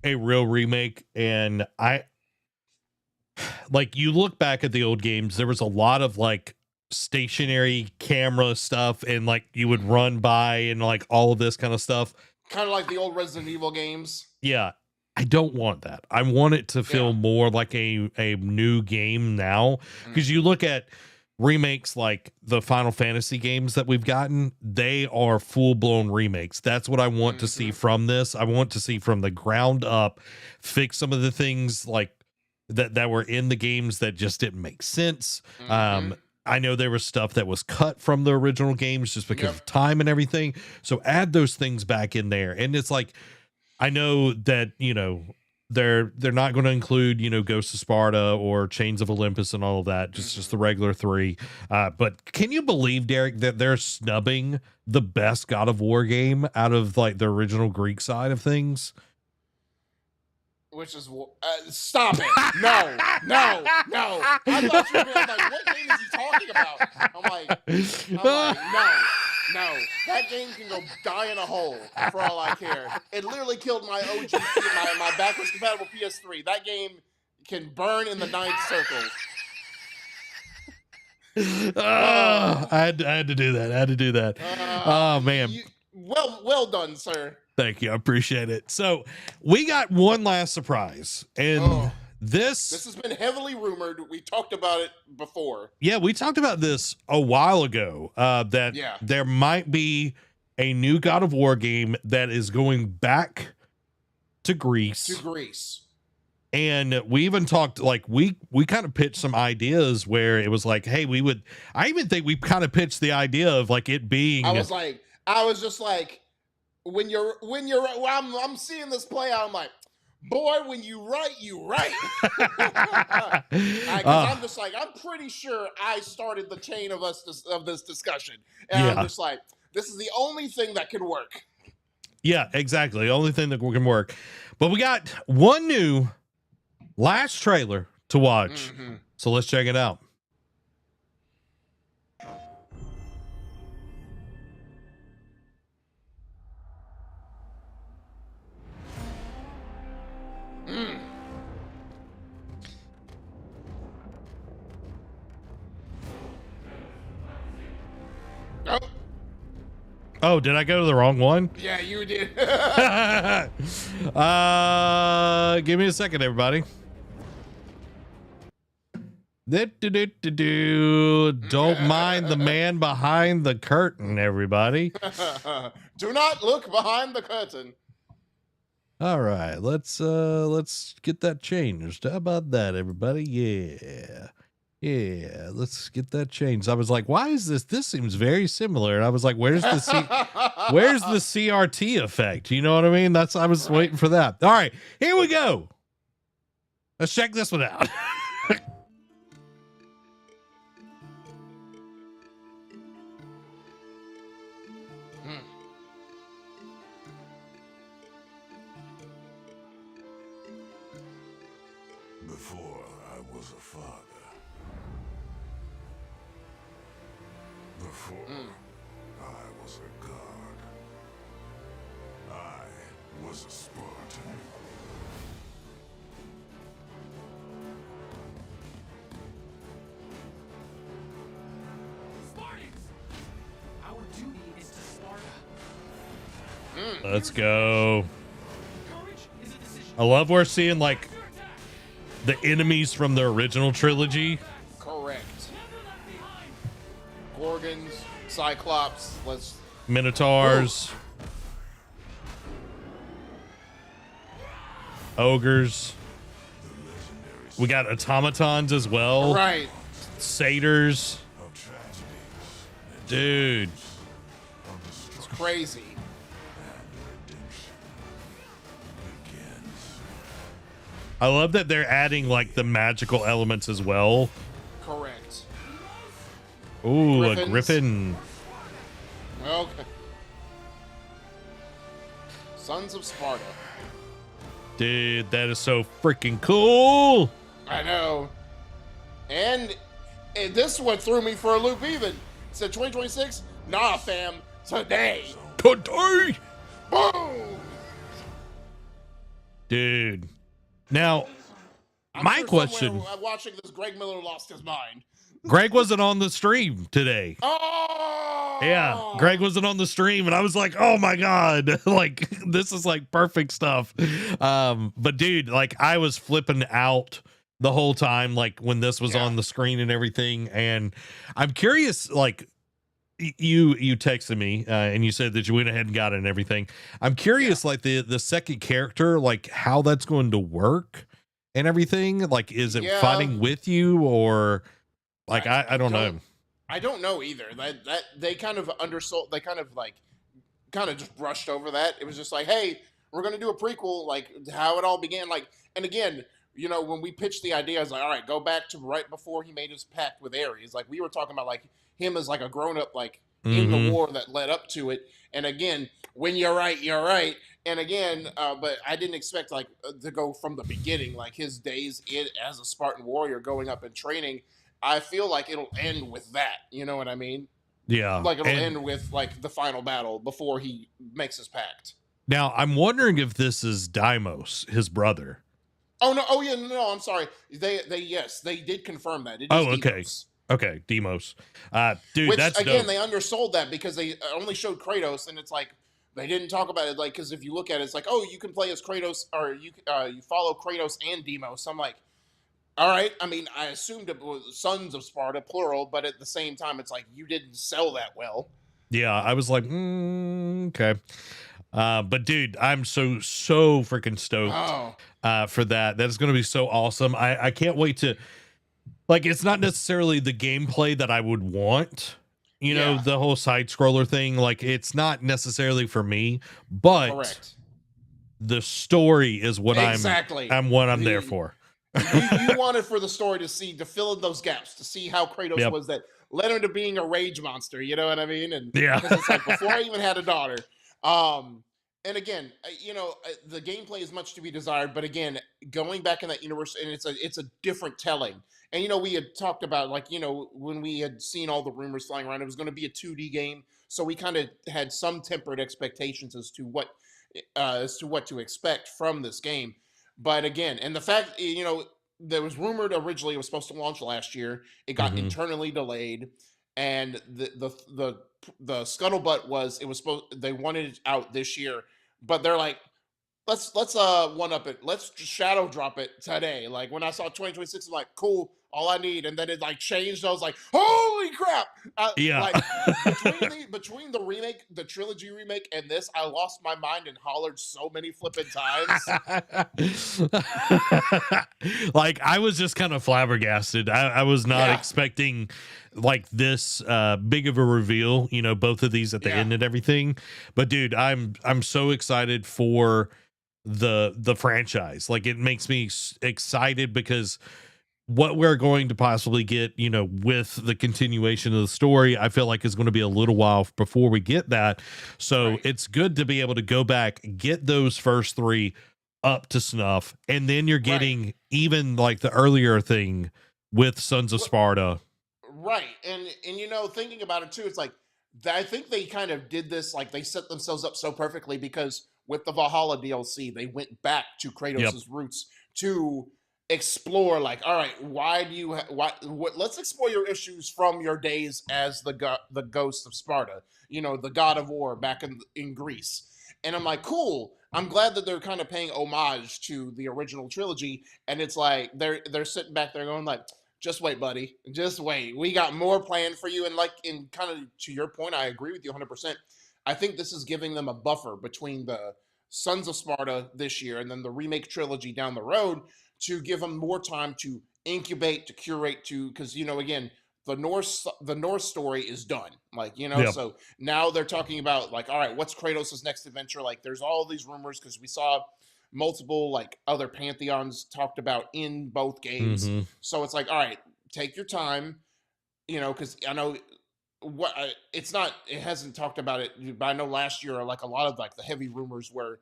a real remake, and like you look back at the old games, there was a lot of like stationary camera stuff and like you would run by and like all of this kind of stuff. Kind of like the old Resident Evil games. Yeah. I don't want that. I want it to feel more like a new game now. Because you look at remakes like the Final Fantasy games that we've gotten, they are full-blown remakes. That's what I want to see from this. I want to see from the ground up, fix some of the things like that were in the games that just didn't make sense. I know there was stuff that was cut from the original games just because of time and everything. So add those things back in there. And it's like, I know that, they're not going to include, Ghosts of Sparta or Chains of Olympus and all of that, just the regular 3. But can you believe, Derek, that they're snubbing the best God of War game out of like the original Greek side of things? Which is stop it! No! I thought you were like, what game is he talking about? I'm like, no. That game can go die in a hole for all I care. It literally killed my OG, my backwards compatible PS3. That game can burn in the 9th circle. I had to do that. Oh man. Well done, sir. Thank you. I appreciate it. So we got one last surprise, and this has been heavily rumored. We talked about it before. Yeah, we talked about this a while ago, that there might be a new God of War game that is going back to Greece. And we even talked, like, we kind of pitched some ideas where it was like, hey, I even think we kind of pitched the idea of like it being. I was just like, I'm seeing this play out, I'm like, boy, when you write, you write. I'm just like, I'm pretty sure I started the chain of this discussion. And I'm just like, this is the only thing that can work. Yeah, exactly. The only thing that can work. But we got one new last trailer to watch. So let's check it out. Oh, did I go to the wrong one? Yeah, you did. Give me a second, everybody. Don't mind the man behind the curtain, everybody. Do not look behind the curtain. All right, let's get that changed. How about that, everybody? Yeah, let's get that changed. I was like, why is this? This seems very similar. And I was like, where's the CRT effect? You know what I mean? I was waiting for that. All right, here we go. Let's check this one out. Before I was a father. Before I was a god. I was a Spartan. Spartans! Our duty is to Sparta. Let's go. Courage is a decision. I love we're seeing like the enemies from the original trilogy. Correct. Gorgons, Cyclops. Let's. Minotaurs. Ogres. We got automatons as well. Right. Satyrs. Of tragedy Dude. It's crazy. redemption begins. I love that they're adding like the magical elements as well. Correct. Ooh, a Griffins. griffin. Okay. Sons of Sparta. Dude, that is so freaking cool. I know. And this one threw me for a loop even. It said 2026? Nah, fam. Today. Today. Boom. Dude. Now, I'm my sure question. somewhere watching this, Greg Miller lost his mind. Greg wasn't on the stream today. Oh. Yeah, Greg wasn't on the stream, and I was like, "Oh my god, like this is like perfect stuff." But dude, like I was flipping out the whole time, like when this was on the screen and everything. And I'm curious, like you texted me and you said that you went ahead and got it and everything. I'm curious, like the second character, like how that's going to work and everything. Like, is it fighting with you or like I don't know. I don't know either. That they kind of undersold. They kind of just brushed over that. It was just like, hey, we're gonna do a prequel, like how it all began. Like, and again, you know, when we pitched the idea, I was like, all right, go back to right before he made his pact with Ares. Like we were talking about, like him as like a grown up, like in the war that led up to it. And again, when you're right, you're right. And again, but I didn't expect like to go from the beginning, like his days as a Spartan warrior, going up and training. I feel like it'll end with that. You know what I mean? Yeah. Like it'll end with like the final battle before he makes his pact. Now, I'm wondering if this is Deimos, his brother. Oh no! Oh yeah! No, I'm sorry. They did confirm that. It is okay. Deimos. Okay, Deimos. Dude, Which, that's again, dope. they undersold that because they only showed Kratos, and it's like they didn't talk about it. Like, because if you look at it, it's like, oh, you can play as Kratos, or you follow Kratos and Deimos. I'm like, all right. I mean, I assumed it was Sons of Sparta, plural, but at the same time, it's like you didn't sell that well. Yeah, I was like, okay. But dude, I'm so freaking stoked for that. That is going to be so awesome. I can't wait to, like, it's not necessarily the gameplay that I would want, you know, the whole side scroller thing. Like, it's not necessarily for me, but the story is what I'm there for. you wanted for the story to fill in those gaps, to see how Kratos was that led him to being a rage monster. You know what I mean? And because it's like before I even had a daughter. And again, you know, the gameplay is much to be desired, but again, going back in that universe, and it's a different telling. And you know, we had talked about, like, you know, when we had seen all the rumors flying around, it was going to be a 2D game, so we kind of had some tempered expectations as to what to expect from this game. But again, and the fact, you know, there was rumored originally it was supposed to launch last year. It got internally delayed, and the scuttlebutt was they wanted it out this year, but they're like, let's one up it. Let's just shadow drop it today. Like when I saw 2026, I'm like, cool, all I need, and then it like changed. I was like, holy crap! Like between the remake, the trilogy remake, and this, I lost my mind and hollered so many flipping times. Like I was just kind of flabbergasted. I was not expecting like this big of a reveal. You know, both of these at the end and everything. But dude, I'm so excited for the franchise. Like it makes me excited because what we're going to possibly get, you know, with the continuation of the story, I feel like is going to be a little while before we get that. So it's good to be able to go back, get those first three up to snuff, and then you're getting even like the earlier thing with Sons of Sparta. Right. And you know, thinking about it too, it's like I think they kind of did this, like they set themselves up so perfectly because with the Valhalla DLC, they went back to Kratos' roots to explore, like, all right, why do you let's explore your issues from your days as the ghost of Sparta, the god of war back in Greece. And I'm like, cool, I'm glad that they're kind of paying homage to the original trilogy. And it's like they're sitting back there going like, just wait, buddy, just wait, we got more planned for you. And like, in kind of to your point, I agree with you 100%. I think this is giving them a buffer between the Sons of Sparta this year and then the remake trilogy down the road, to give them more time to incubate, to curate, because again, the Norse story is done. Like, so now they're talking about like, all right, what's Kratos' next adventure? Like, there's all these rumors because we saw multiple like other pantheons talked about in both games. So it's like, all right, take your time, because I know it hasn't talked about it, but I know last year, like a lot of like the heavy rumors where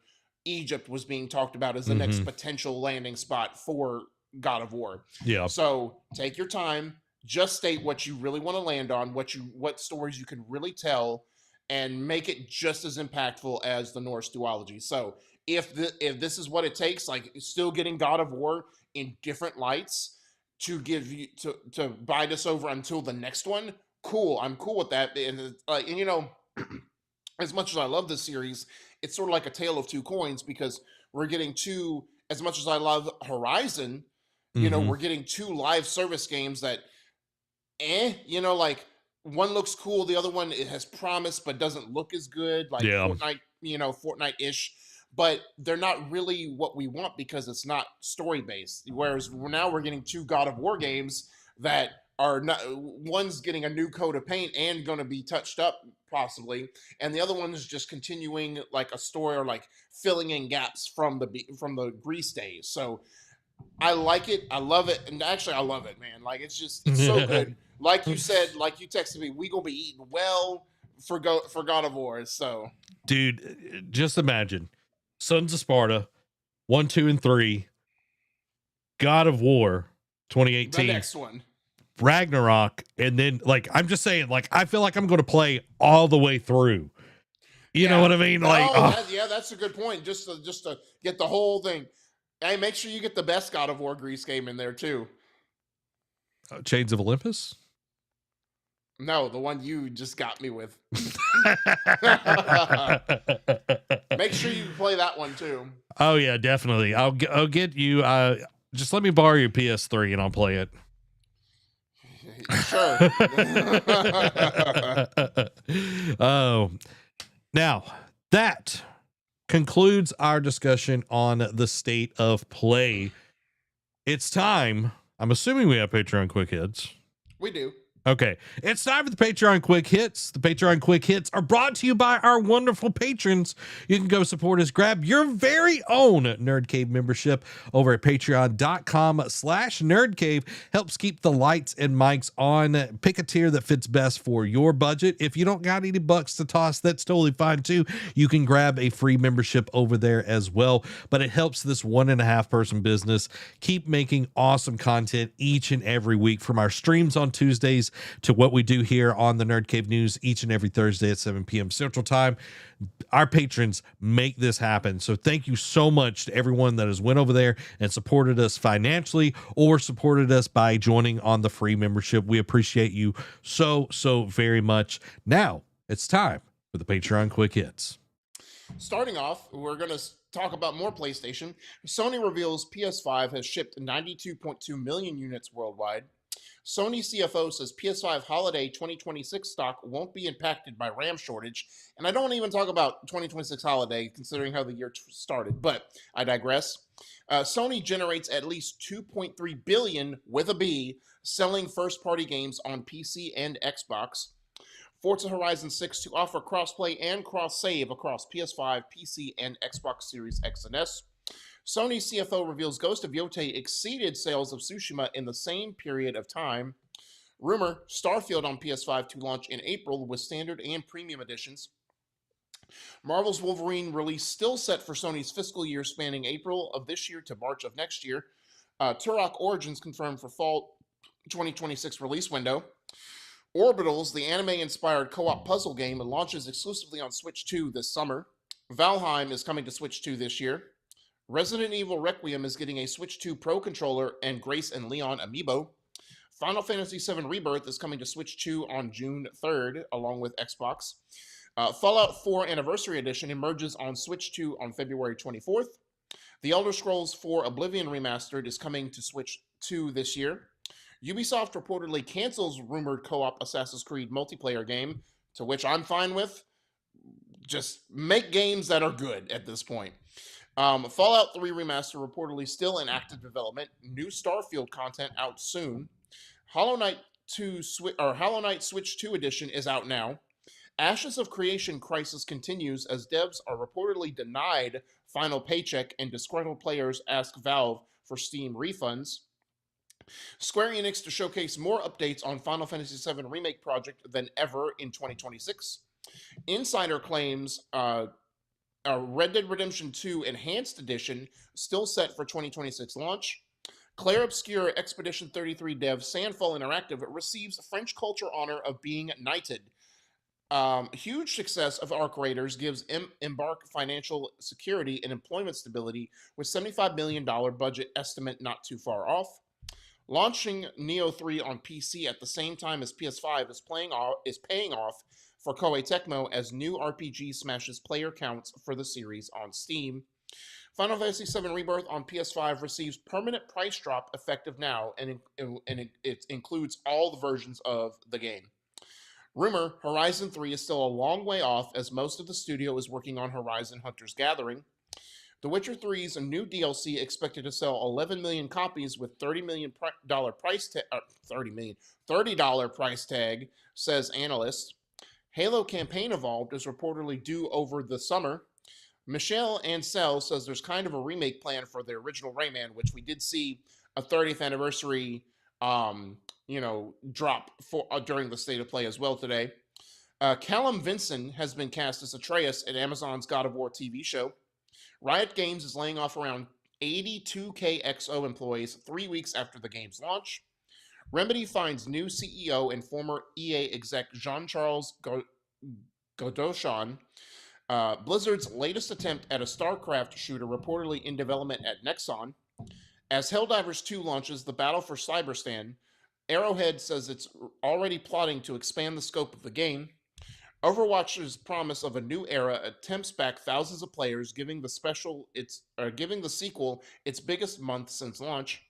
Egypt was being talked about as the next potential landing spot for God of War. Yeah. So take your time, just state what you really want to land on, what stories you can really tell, and make it just as impactful as the Norse duology. So if this is what it takes, like still getting God of War in different lights to give you to bide us over until the next one, cool. I'm cool with that. And as much as I love this series, it's sort of like a tale of two coins, because we're getting two, as much as I love Horizon, we're getting two live service games that, like one looks cool, the other one, it has promise, but doesn't look as good, like Fortnite, Fortnite-ish, but they're not really what we want because it's not story-based. Whereas now we're getting two God of War games that are not, one's getting a new coat of paint and going to be touched up possibly, and the other one is just continuing like a story or like filling in gaps from the Greece days. So I like it, I love it, and actually I love it, man. Like it's so good. Like you said, like you texted me, we gonna be eating well for God of War. So, dude, just imagine Sons of Sparta 1, 2, and 3, God of War 2018, the next one, Ragnarok, and then like I'm just saying, like I feel like I'm going to play all the way through. You know what I mean? Like, that's a good point. Just to get the whole thing. Hey, make sure you get the best God of War Greece game in there too. Chains of Olympus? No, the one you just got me with. Make sure you play that one too. Oh yeah, definitely. I'll get you. Just let me borrow your PS3 and I'll play it. Sure. Oh, now that concludes our discussion on the state of play. It's time. I'm assuming we have Patreon quick hits. We do. Okay, it's time for the Patreon Quick Hits. The Patreon Quick Hits are brought to you by our wonderful patrons. You can go support us. Grab your very own NerdCave membership over at patreon.com/NerdCave. Helps keep the lights and mics on. Pick a tier that fits best for your budget. If you don't got any bucks to toss, that's totally fine too. You can grab a free membership over there as well. But it helps this 1.5 person business keep making awesome content each and every week, from our streams on Tuesdays to what we do here on the NerdCave News each and every Thursday at 7 p.m. Central Time. Our patrons make this happen. So thank you so much to everyone that has went over there and supported us financially or supported us by joining on the free membership. We appreciate you so very much. Now it's time for the Patreon Quick Hits. Starting off, we're going to talk about more PlayStation. Sony reveals PS5 has shipped 92.2 million units worldwide. Sony CFO says PS5 holiday 2026 stock won't be impacted by RAM shortage. And I don't even talk about 2026 holiday, considering how the year started, but I digress. Sony generates at least $2.3 billion with a B selling first-party games on PC and Xbox. Forza Horizon 6 to offer crossplay and cross-save across PS5, PC, and Xbox Series X and S. Sony CFO reveals Ghost of Yotei exceeded sales of Tsushima in the same period of time. Rumor, Starfield on PS5 to launch in April with standard and premium editions. Marvel's Wolverine release still set for Sony's fiscal year spanning April of this year to March of next year. Turok Origins confirmed for fall 2026 release window. Orbitals, the anime-inspired co-op puzzle game, launches exclusively on Switch 2 this summer. Valheim is coming to Switch 2 this year. Resident Evil Requiem is getting a Switch 2 Pro controller and Grace and Leon amiibo. Final Fantasy VII Rebirth is coming to Switch 2 on June 3rd, along with Xbox. Fallout 4 Anniversary Edition emerges on Switch 2 on February 24th. The Elder Scrolls 4 Oblivion Remastered is coming to Switch 2 this year. Ubisoft reportedly cancels rumored co-op Assassin's Creed multiplayer game, to which I'm fine with. Just make games that are good at this point. Fallout 3 Remaster reportedly still in active development. New Starfield content out soon. Hollow Knight Switch 2 Edition is out now. Ashes of Creation crisis continues as devs are reportedly denied final paycheck and disgruntled players ask Valve for Steam refunds. Square Enix to showcase more updates on Final Fantasy VII Remake project than ever in 2026. Insider claims Red Dead Redemption 2 Enhanced Edition still set for 2026 launch. Claire Obscure Expedition 33 dev Sandfall Interactive receives French culture honor of being knighted. Huge success of Arc Raiders gives Embark financial security and employment stability with $75 million budget estimate not too far off. Launching Neo 3 on PC at the same time as PS5 is paying off for Koei Tecmo as new RPG smashes player counts for the series on Steam. Final Fantasy VII Rebirth on PS5 receives permanent price drop effective now, and it includes all the versions of the game. Rumor, Horizon 3 is still a long way off as most of the studio is working on Horizon Hunter's Gathering. The Witcher 3's new DLC expected to sell 11 million copies with $30 price tag, says analyst. Halo Campaign Evolved is reportedly due over the summer. Michelle Ansel says there's kind of a remake plan for the original Rayman, which we did see a 30th anniversary drop for during the State of Play as well today. Callum Vinson has been cast as Atreus in Amazon's God of War TV show. Riot Games is laying off around 82K XO employees 3 weeks after the game's launch. Remedy finds new CEO and former EA exec Jean-Charles Godochan. Blizzard's latest attempt at a StarCraft shooter reportedly in development at Nexon. As Helldivers 2 launches the battle for Cyberstan, Arrowhead says it's already plotting to expand the scope of the game. Overwatch's promise of a new era attempts back thousands of players, giving the sequel its biggest month since launch.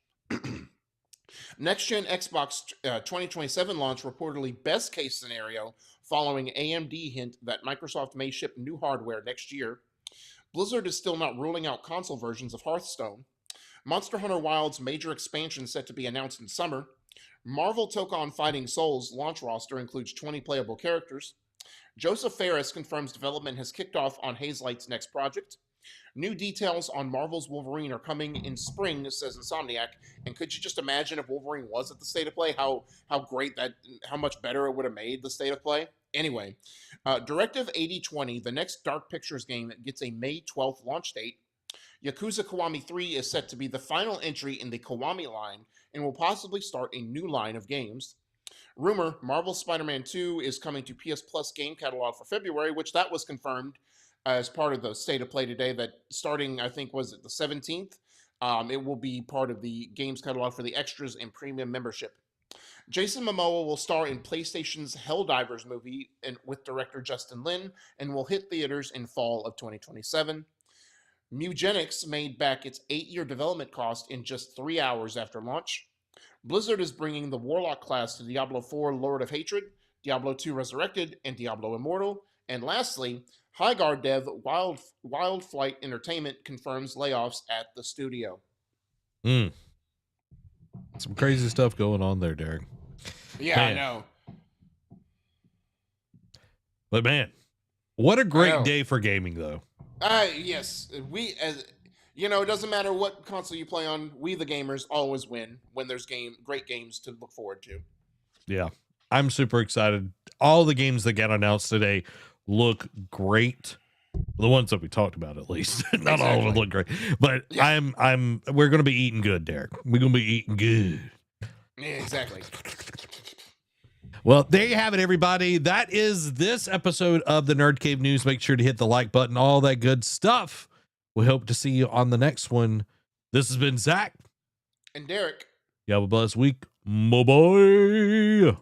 Next-gen Xbox 2027 launch reportedly best case scenario, following AMD hint that Microsoft may ship new hardware next year. Blizzard is still not ruling out console versions of Hearthstone. Monster Hunter Wilds major expansion set to be announced in summer. Marvel Tokon Fighting Souls launch roster includes 20 playable characters. Joseph Fares confirms development has kicked off on Hazelight's next project. New details on Marvel's Wolverine are coming in spring, says Insomniac. And could you just imagine if Wolverine was at the State of Play, how much better it would have made the State of Play? Anyway, Directive 8020, the next Dark Pictures game, gets a May 12th launch date. Yakuza Kiwami 3 is set to be the final entry in the Kiwami line and will possibly start a new line of games. Rumor, Marvel Spider-Man 2 is coming to PS Plus game catalog for February, which that was confirmed as part of the State of Play today, that starting, I think, was it the 17th? It will be part of the games catalog for the extras and premium membership. Jason Momoa will star in PlayStation's Helldivers movie with director Justin Lin and will hit theaters in fall of 2027. Mugenics made back its 8-year development cost in just 3 hours after launch. Blizzard is bringing the Warlock class to Diablo 4 Lord of Hatred, Diablo 2 Resurrected, and Diablo Immortal. And lastly, Highguard dev Wild Flight Entertainment confirms layoffs at the studio. Some crazy stuff going on there, Derek. Yeah, man. I know. But man, what a great day for gaming, though. Yes, it doesn't matter what console you play on. We, the gamers, always win when there's great games to look forward to. Yeah, I'm super excited. All the games that got announced today look great. The ones that we talked about, at least. Not all of them look great, but yeah. We're going to be eating good, Derek. We're going to be eating good. Yeah, exactly. Well, there you have it, everybody. That is this episode of the Nerd Cave News. Make sure to hit the like button, all that good stuff. We hope to see you on the next one. This has been Zach. And Derek. You have a blessed week. Bye-bye.